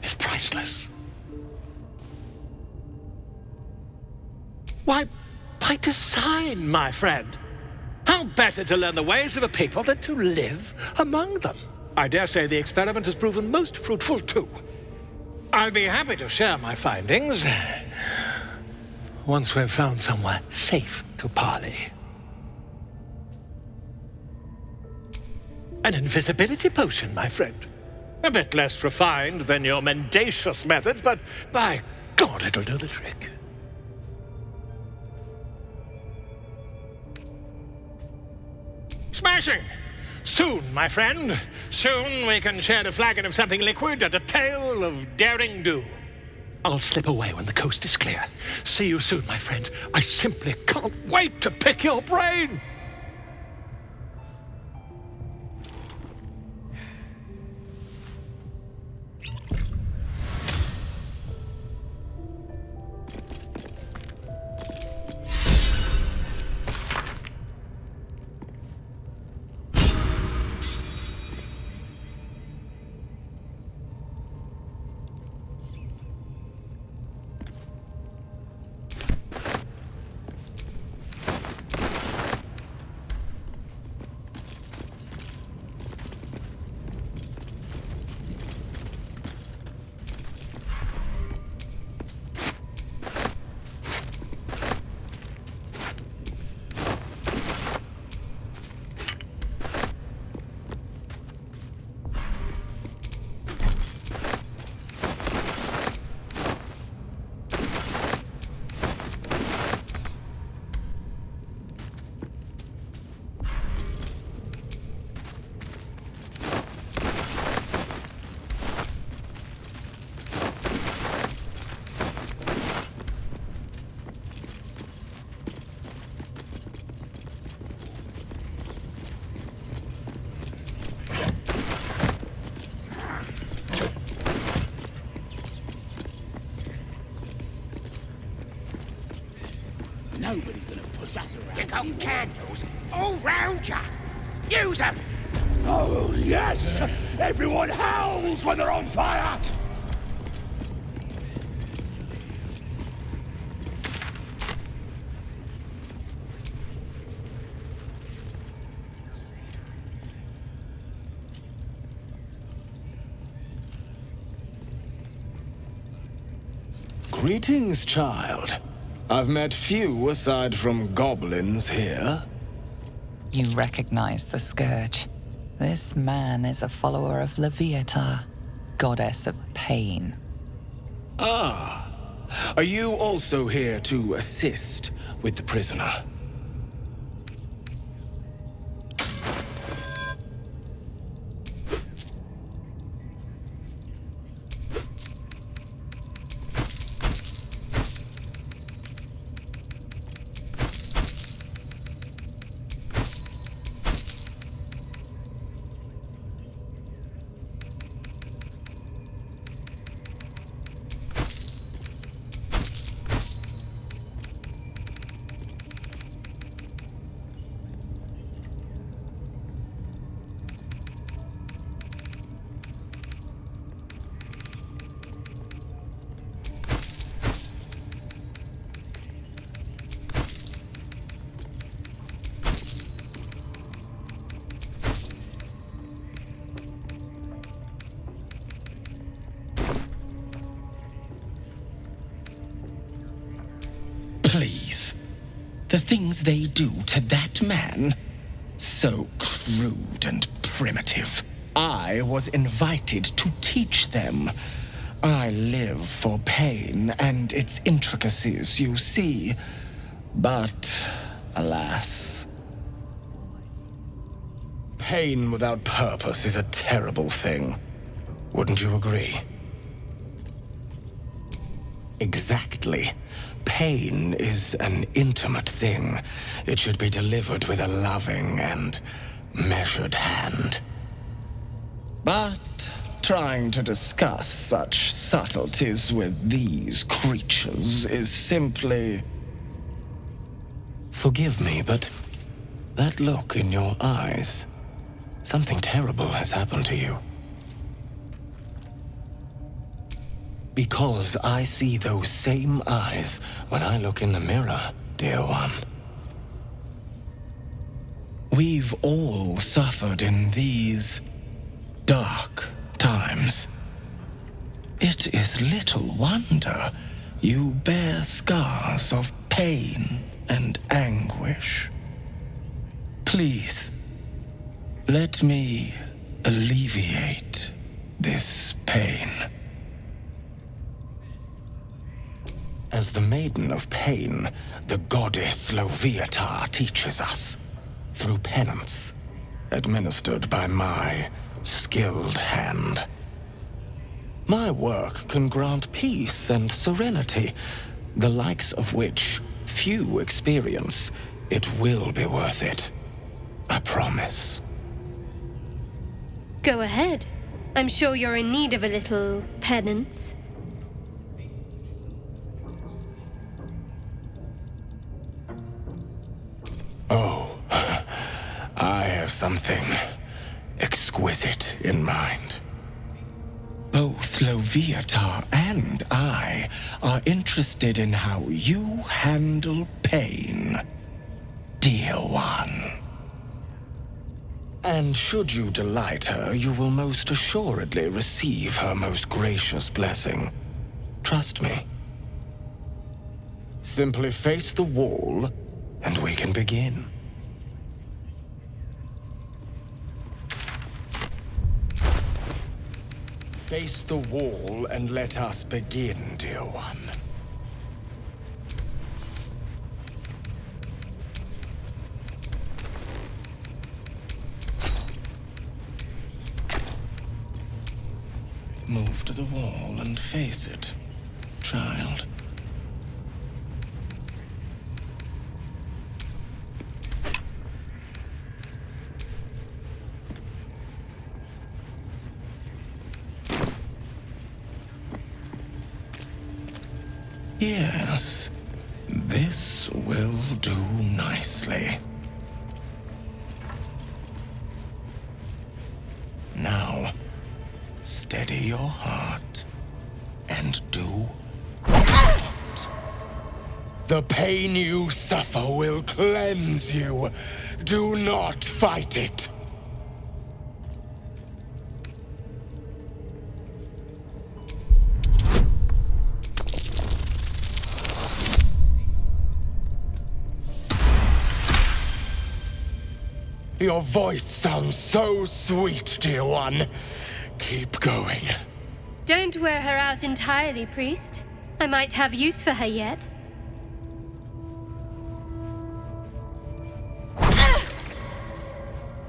is priceless. Why, by design, my friend. How better to learn the ways of a people than to live among them? I dare say the experiment has proven most fruitful, too. I'll be happy to share my findings once we've found somewhere safe to parley. An invisibility potion, my friend. A bit less refined than your mendacious methods, but by God, it'll do the trick. Smashing! Soon, my friend. Soon we can share a flagon of something liquid and a tale of daring do. I'll slip away when the coast is clear. See you soon, my friend. I simply can't wait to pick your brain! Nobody's gonna push us around. You got candles all round ya. Use them. Oh, yes. Everyone howls when they're on fire. Greetings, child. I've met few aside from goblins here. You recognize the scourge. This man is a follower of Leviata, goddess of pain. Ah, are you also here to assist with the prisoner? Please. The things they do to that man? So crude and primitive. I was invited to teach them. I live for pain and its intricacies, you see. But, alas. Pain without purpose is a terrible thing. Wouldn't you agree? Exactly. Pain is an intimate thing. It should be delivered with a loving and measured hand. But trying to discuss such subtleties with these creatures is simply... Forgive me, but that look in your eyes, something terrible has happened to you. Because I see those same eyes when I look in the mirror, dear one. We've all suffered in these dark times. It is little wonder you bear scars of pain and anguish. Please, let me alleviate this pain. As the Maiden of Pain, the goddess Loviatar teaches us, through penance, administered by my skilled hand. My work can grant peace and serenity, the likes of which few experience. It will be worth it. I promise. Go ahead. I'm sure you're in need of a little penance. Oh, I have something exquisite in mind. Both Loviatar and I are interested in how you handle pain, dear one. And should you delight her, you will most assuredly receive her most gracious blessing. Trust me. Simply face the wall, and we can begin. Face the wall and let us begin, dear one. Move to the wall and face it, child. Yes, this will do nicely. Now, steady your heart and do it. The pain you suffer will cleanse you. Do not fight it. Your voice sounds so sweet, dear one. Keep going. Don't wear her out entirely, priest. I might have use for her yet.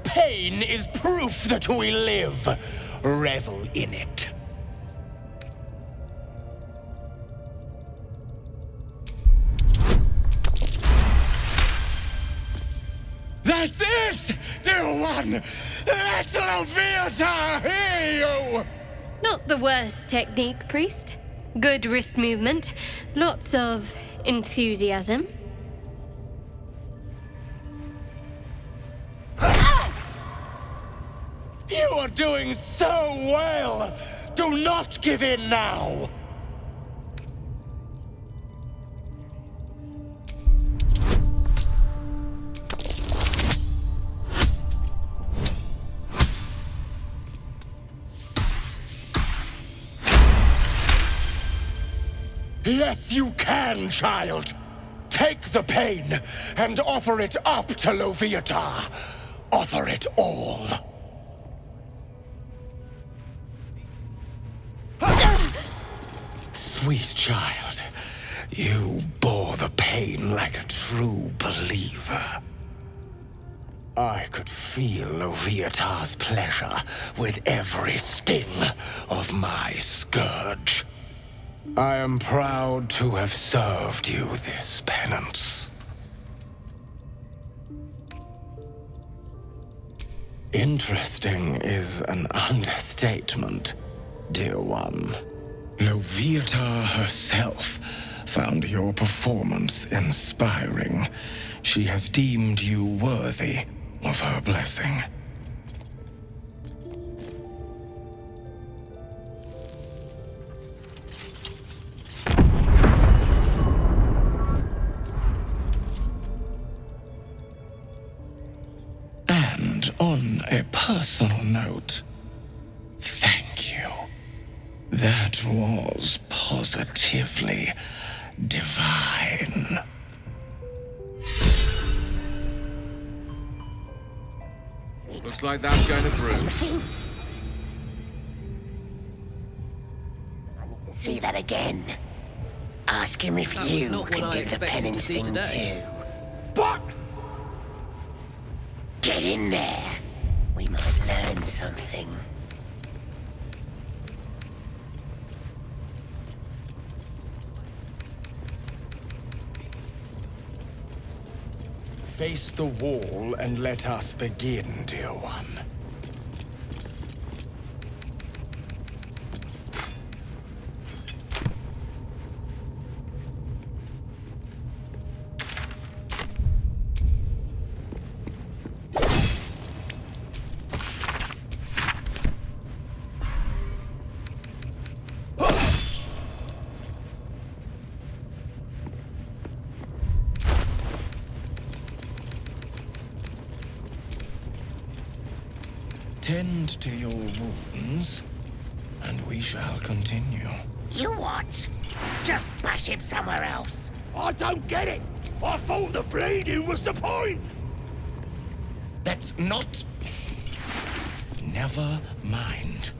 Pain is proof that we live. Revel in it. That's it, dear one! Let Loviatar hear you! Not the worst technique, priest. Good wrist movement. Lots of enthusiasm. You are doing so well! Do not give in now! Yes, you can, child! take the pain and offer it up to Loviatar. Offer it all. Sweet child, you bore the pain like a true believer. I could feel Loviatar's pleasure with every sting of my scourge. I am proud to have served you this penance. Interesting is an understatement, dear one. Loviatar herself found your performance inspiring. She has deemed you worthy of her blessing. And on a personal note, thank you. That was positively divine. Looks like that's going to prove. See that again? Ask him if you can do the penance thing too. What? Get in there. We might learn something. Face the wall and let us begin, dear one. Tend to your wounds, and we shall continue. You what? Just bash him somewhere else. I don't get it. I thought the bleeding was the point. That's not... Never mind.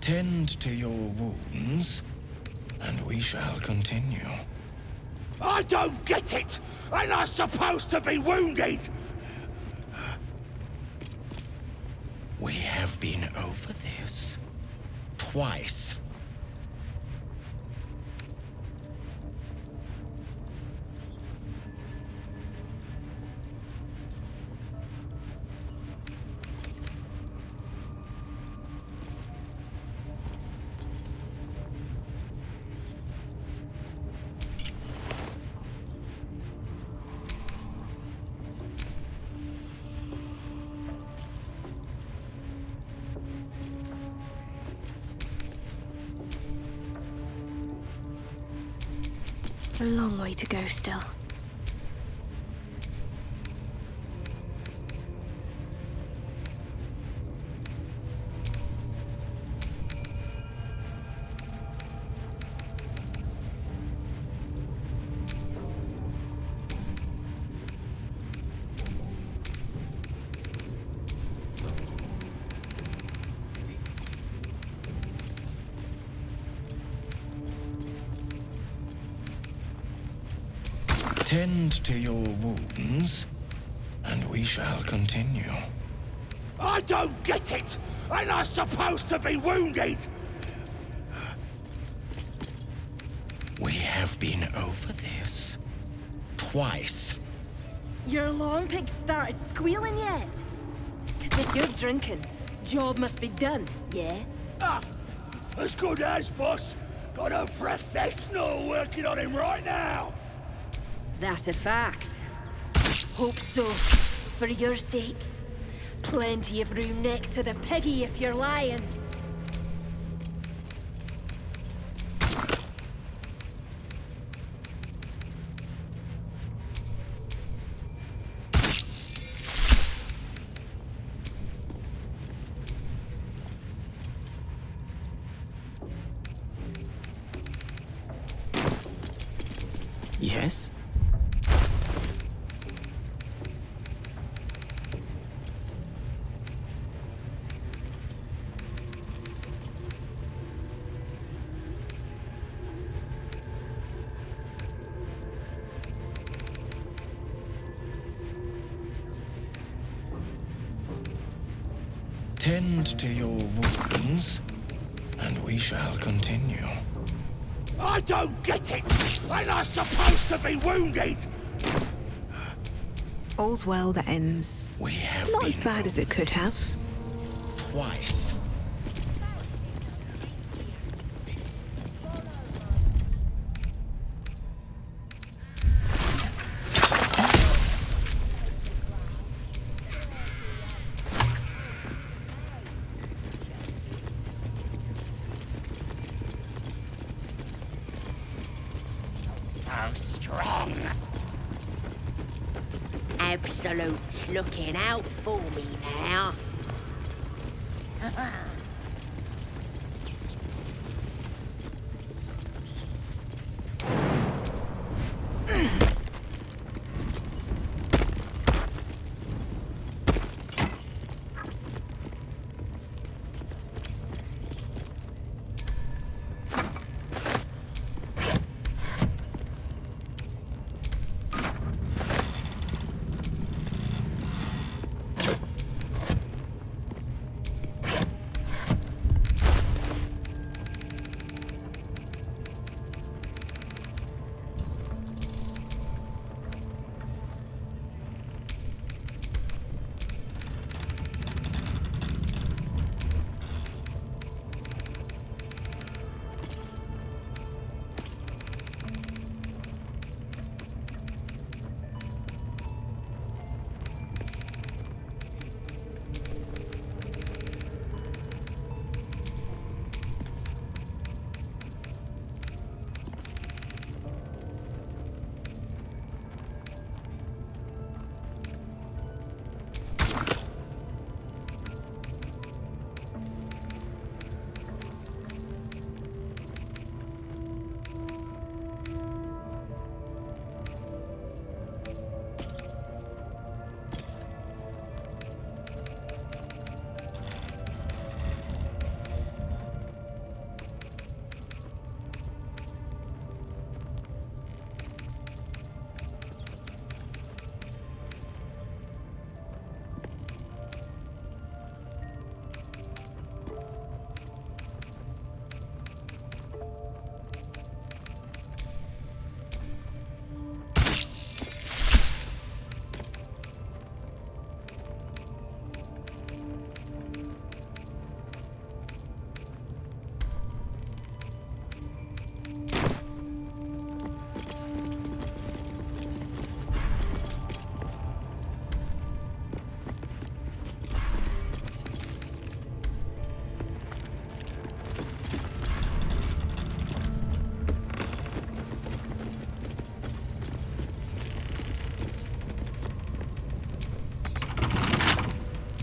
Tend to your wounds, and we shall continue. I don't get it! Ain't I supposed to be wounded? We have been over this twice. A long way to go still. Tend to your wounds, and we shall continue. I don't get it! Ain't I supposed to be wounded? We have been over this. Twice. Your alarm pig started squealing yet? 'Cause if you're drinking, job must be done, yeah? Ah! As good as, boss. Got a professional working on him right now. That a fact. Hope so. For your sake. Plenty of room next to the piggy if you're lying. Yes? Tend to your wounds, and we shall continue. I don't get it! Ain't I supposed to be wounded? All's well that ends. We have not been as bad as it could have. Twice. Absolute's looking out for me now.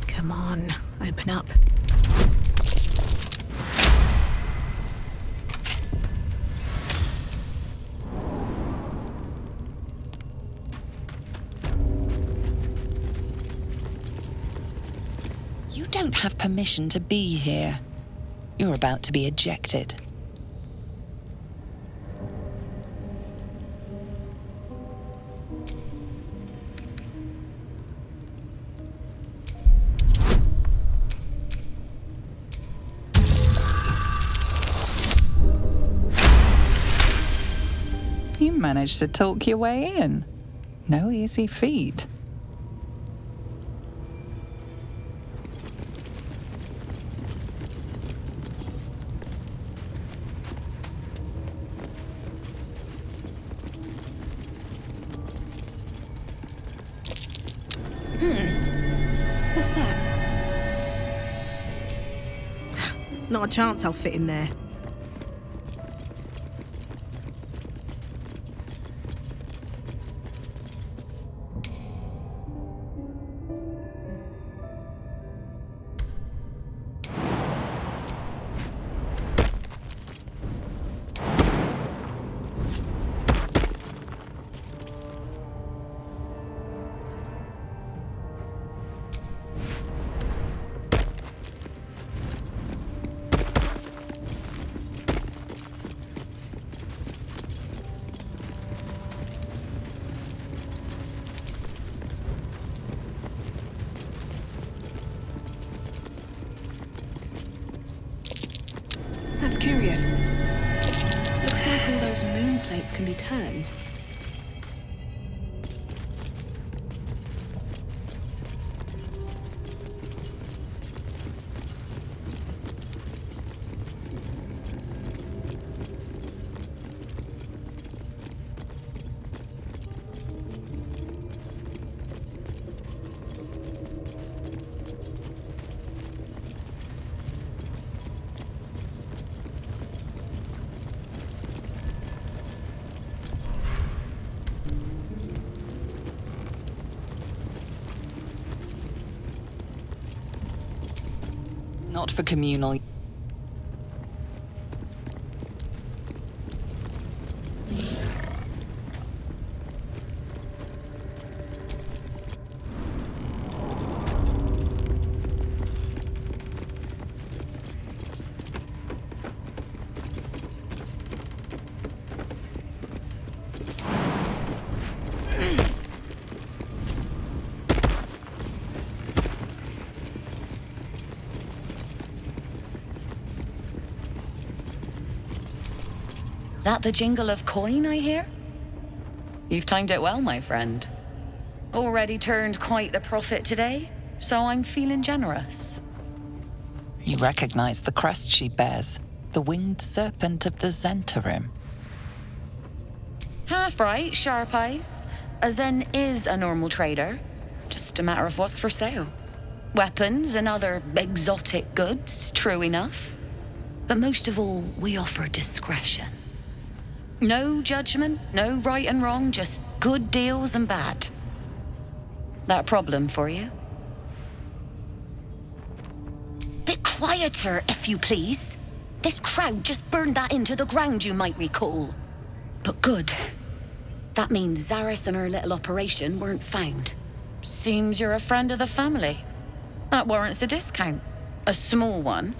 Come on, open up. You don't have permission to be here. You're about to be ejected. managed to talk your way in. No easy feat. What's that? Not a chance I'll fit in there. That's curious. Looks like all those moon plates can be turned. Not for communal. That the jingle of coin I hear? You've timed it well, my friend. Already turned quite the profit today, so I'm feeling generous. You recognize the crest she bears, the winged serpent of the Zentarim. Half right, sharp eyes. A Zen is a normal trader. Just a matter of what's for sale. Weapons and other exotic goods, true enough. But most of all, we offer discretion. No judgment, no right and wrong, just good deals and bad. That a problem for you? Bit quieter, if you please. This crowd just burned that into the ground, you might recall. But good. That means Zaris and her little operation weren't found. Seems you're a friend of the family. That warrants a discount. A small one.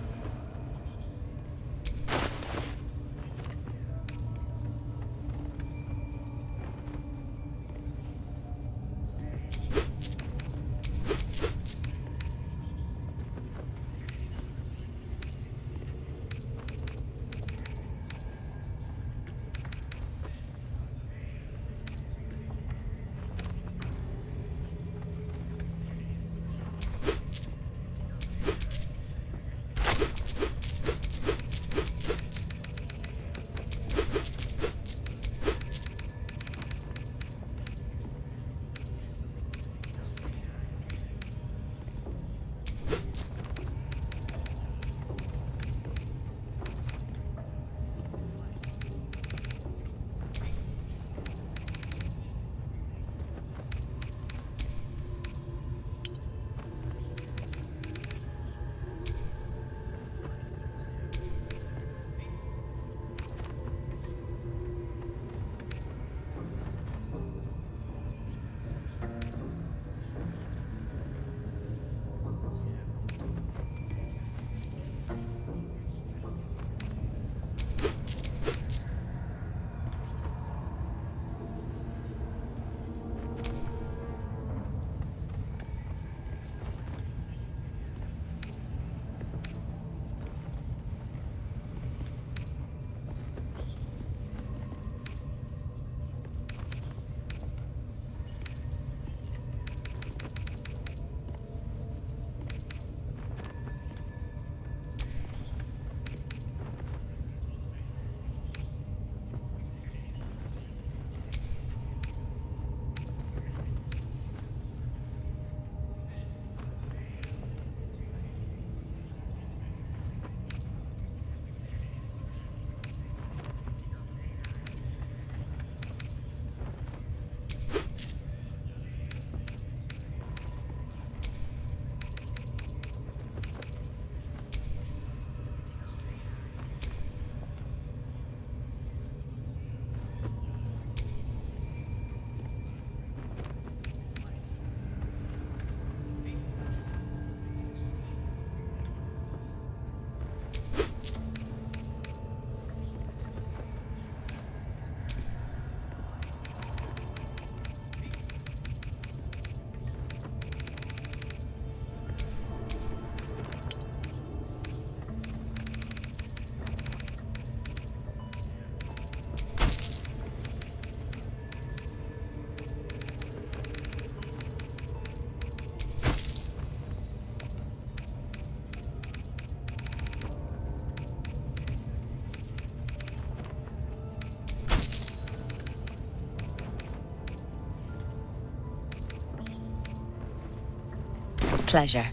pleasure.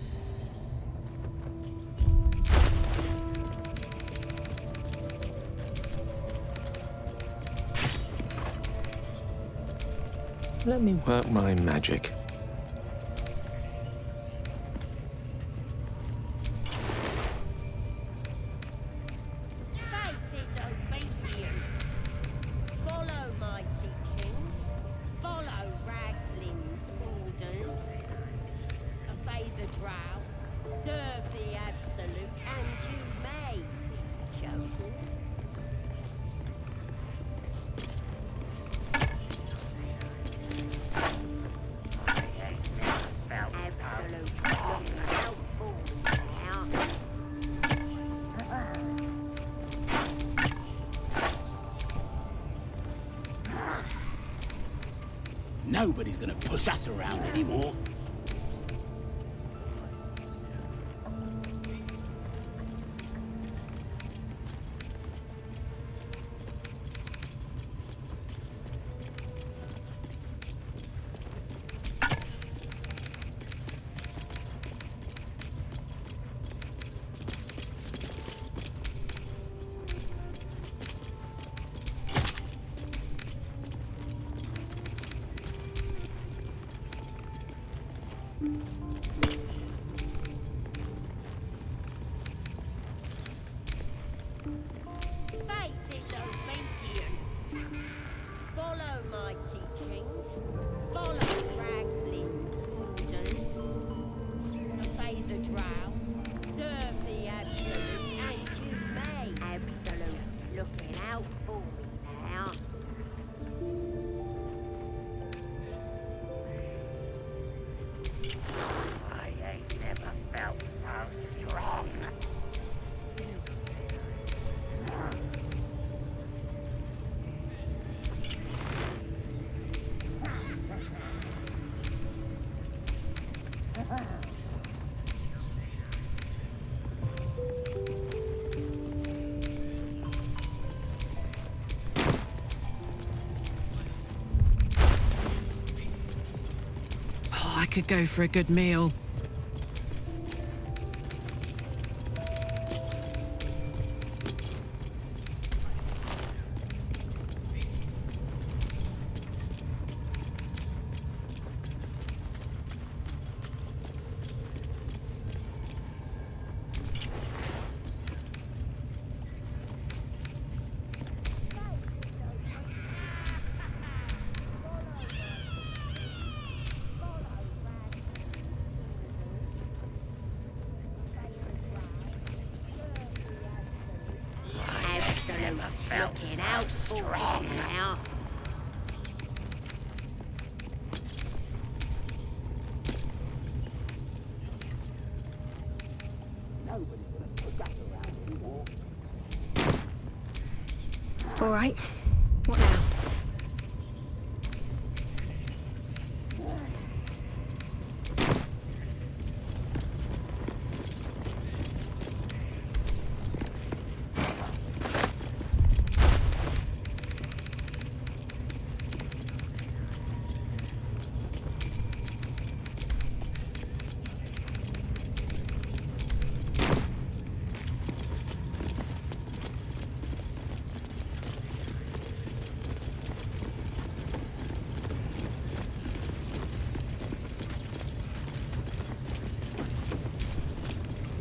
Let me work my magic. Nobody's gonna push us around anymore. I could go for a good meal. Looking out strong now. All right. What now?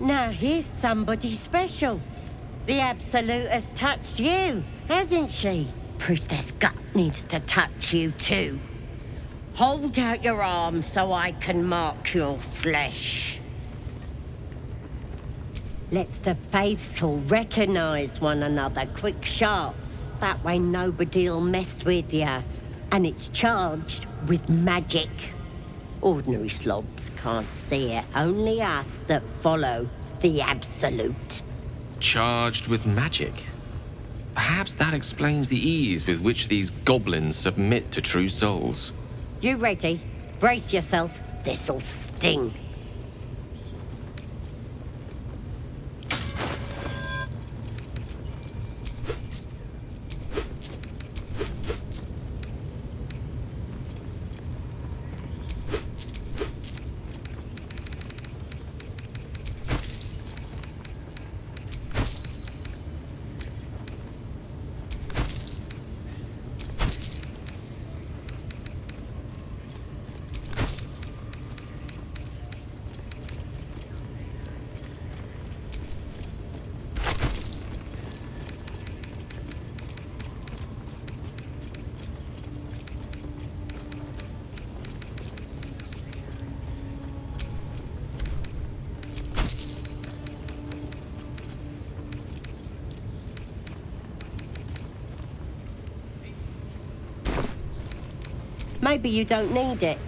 Now here's somebody special. The Absolute has touched you, hasn't she? Priestess Gut needs to touch you too. Hold out your arm so I can mark your flesh. Let's the faithful recognize one another quick sharp. That way nobody'll mess with you. And it's charged with magic. Ordinary slobs can't see it, only us that follow the Absolute. Charged with magic? Perhaps that explains the ease with which these goblins submit to true souls. You ready? Brace yourself. This'll sting. maybe you don't need it.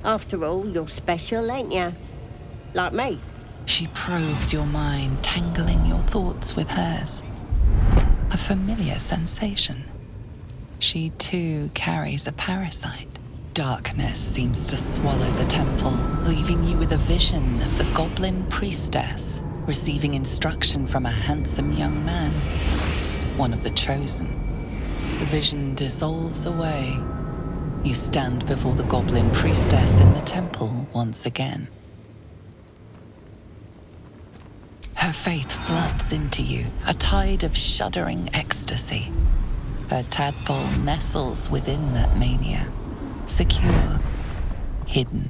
After all, you're special, ain't you? Like me. She probes your mind, tangling your thoughts with hers. A familiar sensation. She too carries a parasite. Darkness seems to swallow the temple, leaving you with a vision of the goblin priestess receiving instruction from a handsome young man, one of the chosen. The vision dissolves away. You stand before the goblin priestess in the temple once again. Her faith floods into you, a tide of shuddering ecstasy. Her tadpole nestles within that mania, secure, hidden.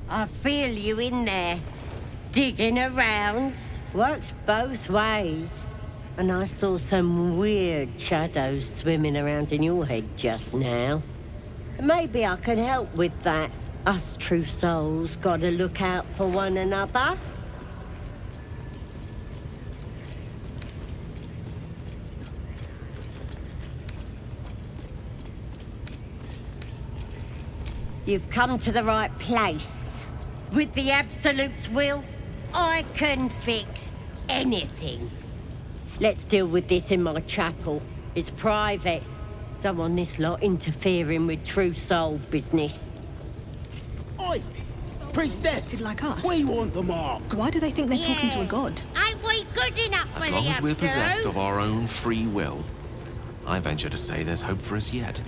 I feel you in there, digging around. Works both ways. And I saw some weird shadows swimming around in your head just now. Maybe I can help with that. Us true souls gotta look out for one another. You've come to the right place. With the Absolute's will, I can fix anything. Let's deal with this in my chapel. It's private. Don't want this lot interfering with true soul business. Oi! Priestess! Like us. We want the mark. Why do they think they're talking to a god? Ain't we good enough for As the long as we're Abdu? possessed of our own free will, I venture to say there's hope for us yet.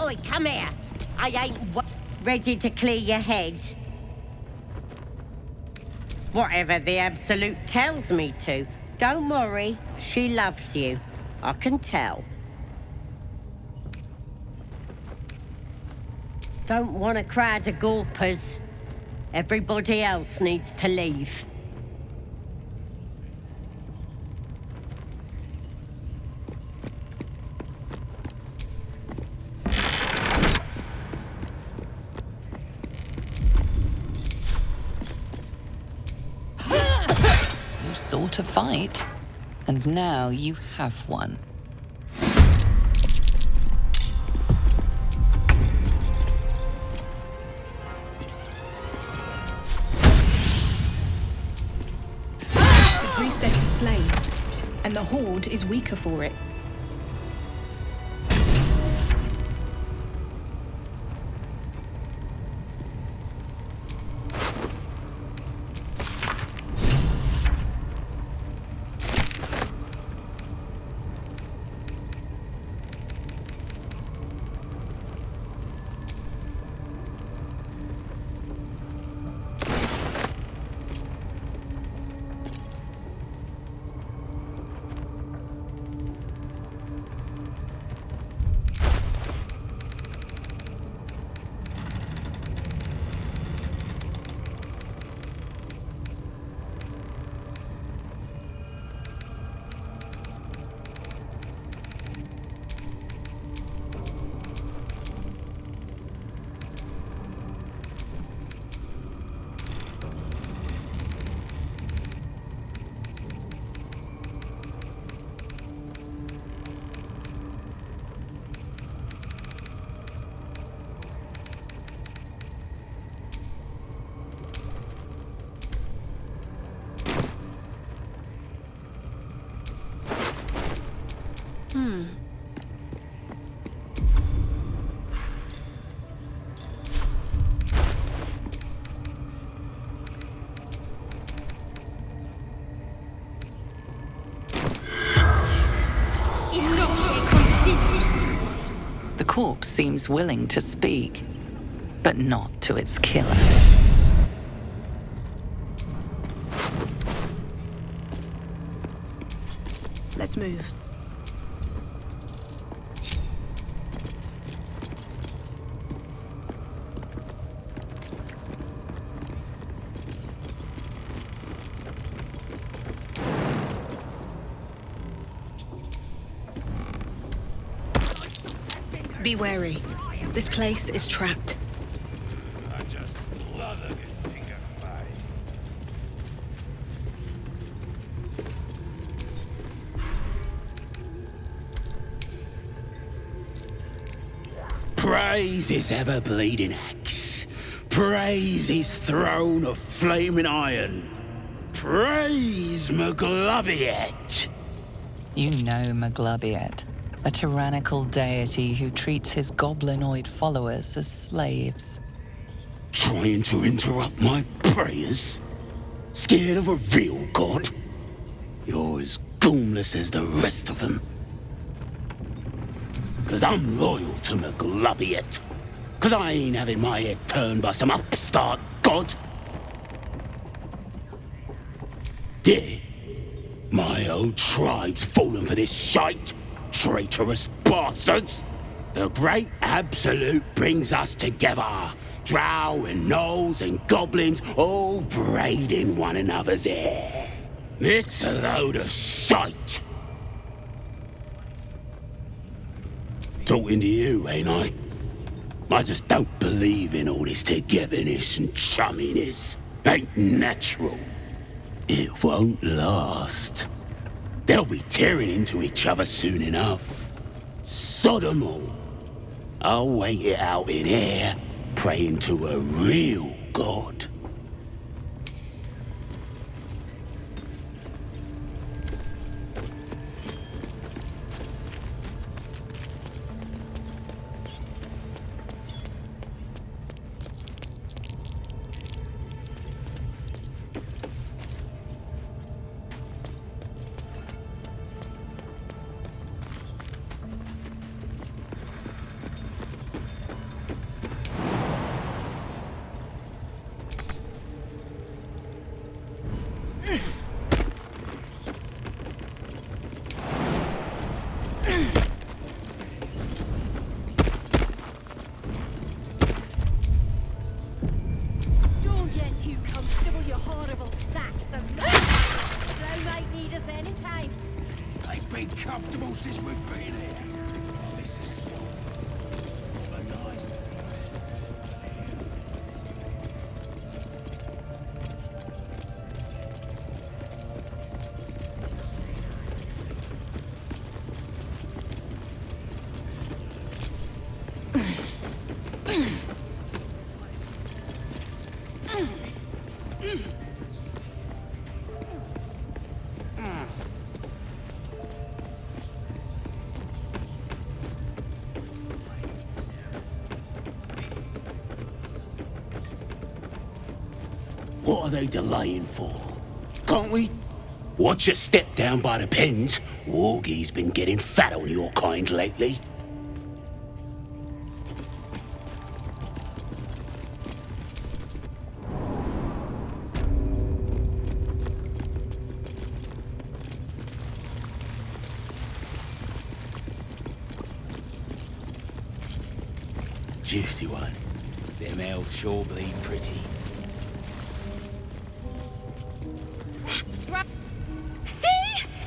Oi, come here. I ain't ready to clear your head. Whatever the Absolute tells me to. Don't worry, she loves you. I can tell. Don't want a crowd of gawpers. Everybody else needs to leave. Sought a fight, and now you have one. The priestess is slain, and the Horde is weaker for it. The corpse seems willing to speak, but not to its killer. Let's move. Be wary. This place is trapped. Praise his ever-bleeding axe. Praise his throne of flaming iron. Praise Maglubiet. You know Maglubiet, a tyrannical deity who treats his goblinoid followers as slaves. Trying to interrupt my prayers? Scared of a real god? You're as goonless as the rest of them. 'Cause I'm loyal to Maglubiet. 'Cause I ain't having my head turned by some upstart god. Yeah, my old tribe's fallen for this shite. Traitorous bastards. The great absolute brings us together. Drow and gnolls and goblins all braiding one another's hair. It's a load of shite. Talking to you, ain't I? I just don't believe in all this togetherness and chumminess. Ain't natural. It won't last. They'll be tearing into each other soon enough. Sod 'em all. I'll wait it out in here, praying to a real god. Don't get too comfortable, you horrible sacks of They might need us anytime. They've been comfortable since we've been here. This is What are they delaying for? Can't we? Watch your step down by the pens. Wargie's been getting fat on your kind lately. Juicy one. Them elves sure bleed pretty. See?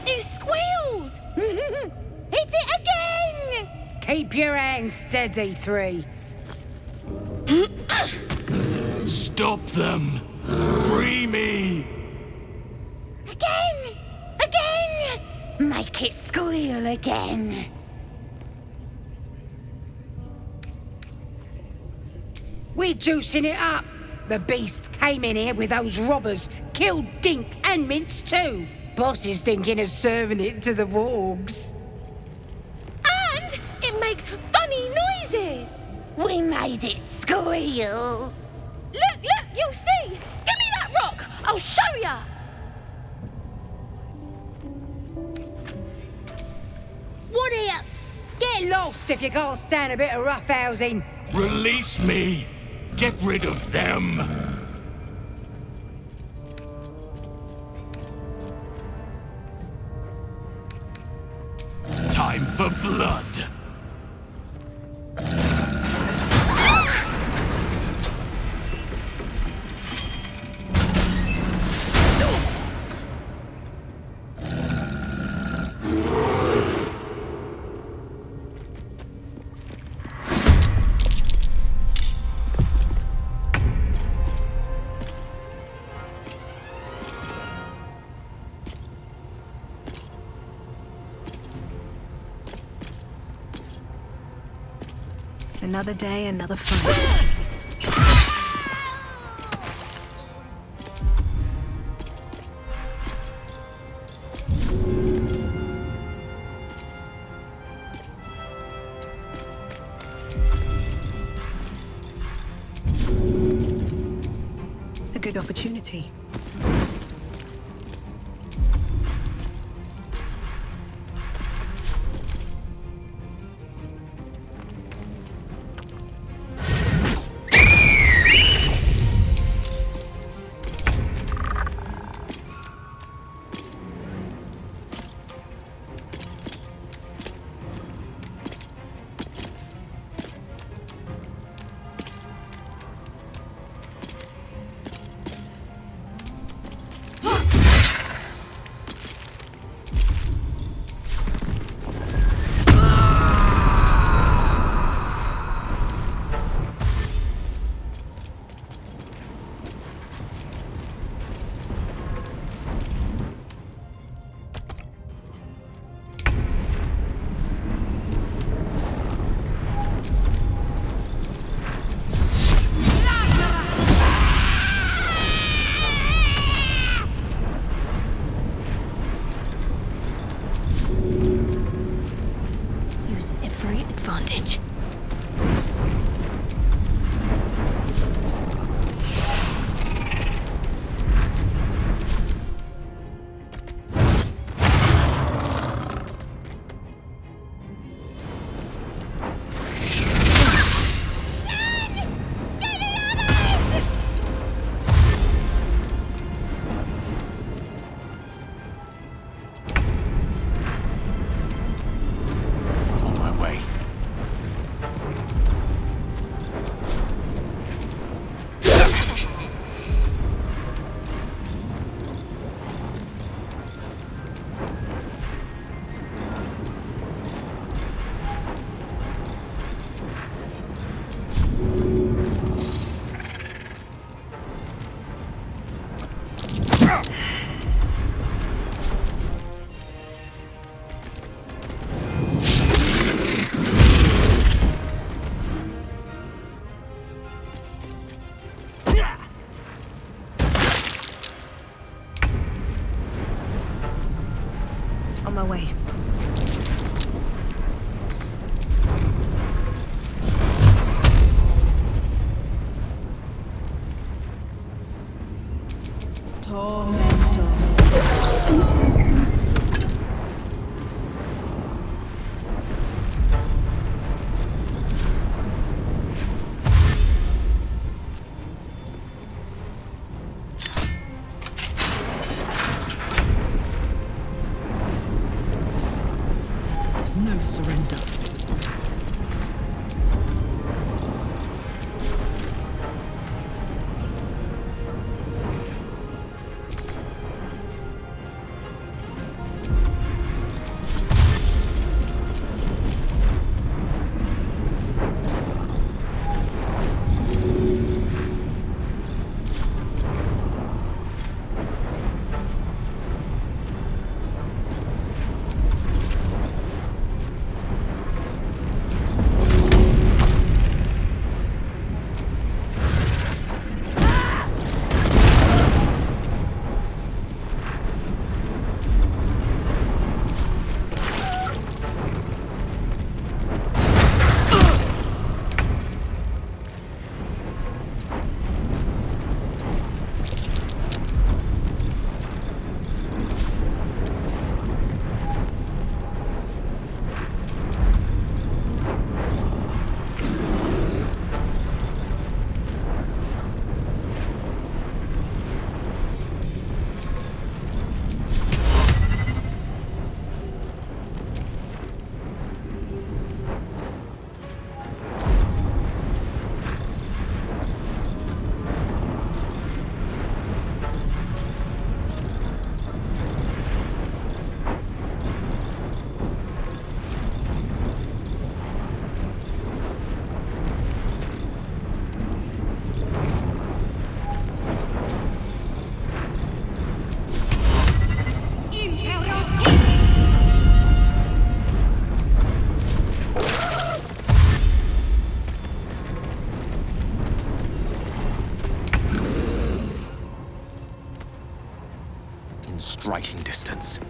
It squealed! Hit it again! Keep your hands steady, 3. Stop them! Free me! Again! Again! Make it squeal again. We're juicing it up. The beast came in here with those robbers, killed Dink and Mince too. Boss is thinking of serving it to the wargs. And it makes funny noises. We made it squeal. Look, you'll see. Give me that rock. I'll show ya. What here? Get lost if you can't stand a bit of roughhousing. Release me! Get rid of them! Time for blood! Another day, another fight. A good opportunity. striking distance.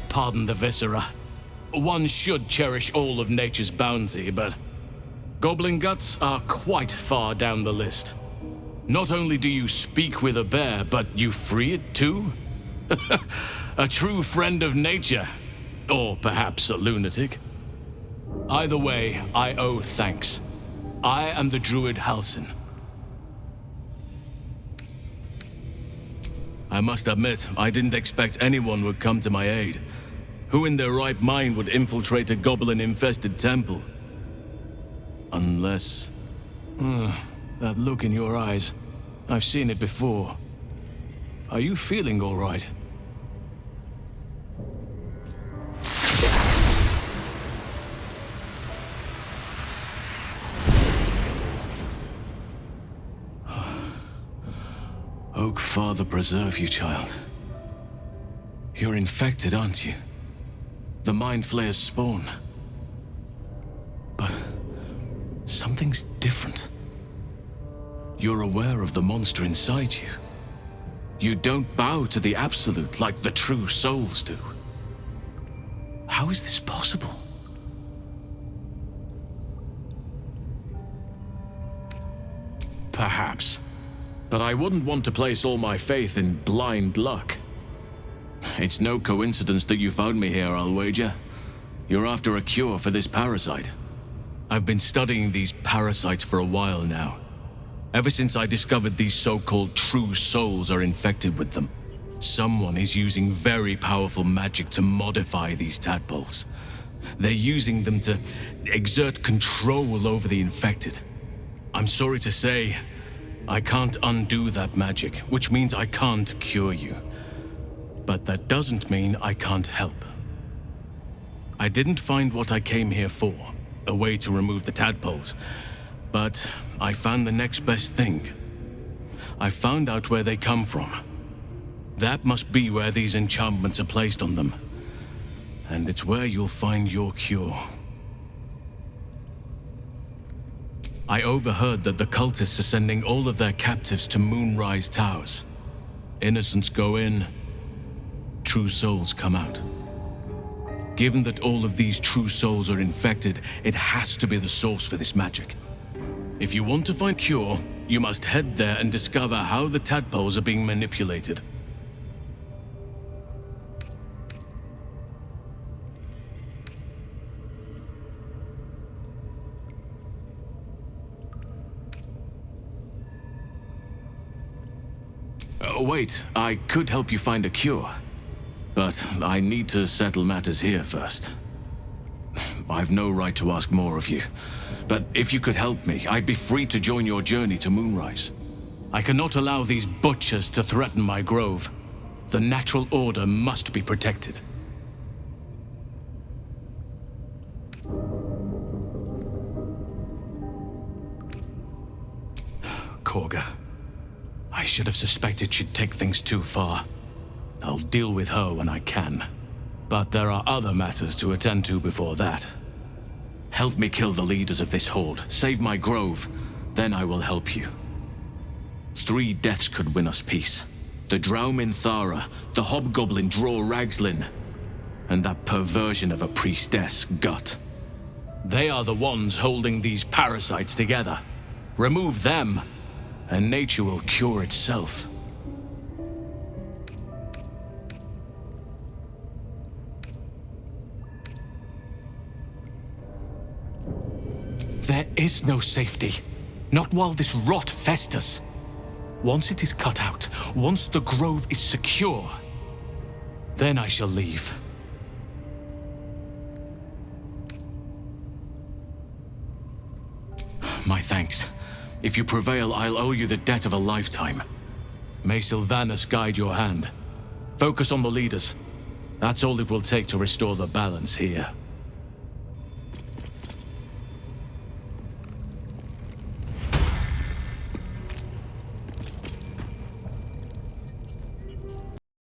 Pardon the viscera. One should cherish all of nature's bounty, but goblin guts are quite far down the list. Not only do you speak with a bear, but you free it too? A true friend of nature. Or perhaps a lunatic. Either way, I owe thanks. I am the druid Halsin. I must admit, I didn't expect anyone would come to my aid. Who in their right mind would infiltrate a goblin-infested temple? Unless... that look in your eyes. I've seen it before. Are you feeling all right? Oak Father preserve you, child. You're infected, aren't you? The Mind Flayer's spawn. But something's different. You're aware of the monster inside you. You don't bow to the Absolute like the true souls do. How is this possible? Perhaps. But I wouldn't want to place all my faith in blind luck. It's no coincidence that you found me here, I'll wager. You're after a cure for this parasite. I've been studying these parasites for a while now. Ever since I discovered these so-called true souls are infected with them. Someone is using very powerful magic to modify these tadpoles. They're using them to exert control over the infected. I'm sorry to say, I can't undo that magic, which means I can't cure you. But that doesn't mean I can't help. I didn't find what I came here for, a way to remove the tadpoles, but I found the next best thing. I found out where they come from. That must be where these enchantments are placed on them. And it's where you'll find your cure. I overheard that the cultists are sending all of their captives to Moonrise Towers. Innocents go in, true souls come out. Given that all of these true souls are infected, it has to be the source for this magic. If you want to find cure, you must head there and discover how the tadpoles are being manipulated. Wait, I could help you find a cure. But I need to settle matters here first. I've no right to ask more of you. But if you could help me, I'd be free to join your journey to Moonrise. I cannot allow these butchers to threaten my grove. The natural order must be protected. Korga. I should have suspected she'd take things too far. I'll deal with her when I can. But there are other matters to attend to before that. Help me kill the leaders of this horde, save my grove, then I will help you. 3 deaths could win us peace. The Drow Minthara, the Hobgoblin Draw Ragslin, and that perversion of a priestess, Gut. They are the ones holding these parasites together. Remove them, and nature will cure itself. There is no safety. Not while this rot festers. Once it is cut out, once the grove is secure, then I shall leave. My thanks. If you prevail, I'll owe you the debt of a lifetime. May Sylvanus guide your hand. Focus on the leaders. That's all it will take to restore the balance here.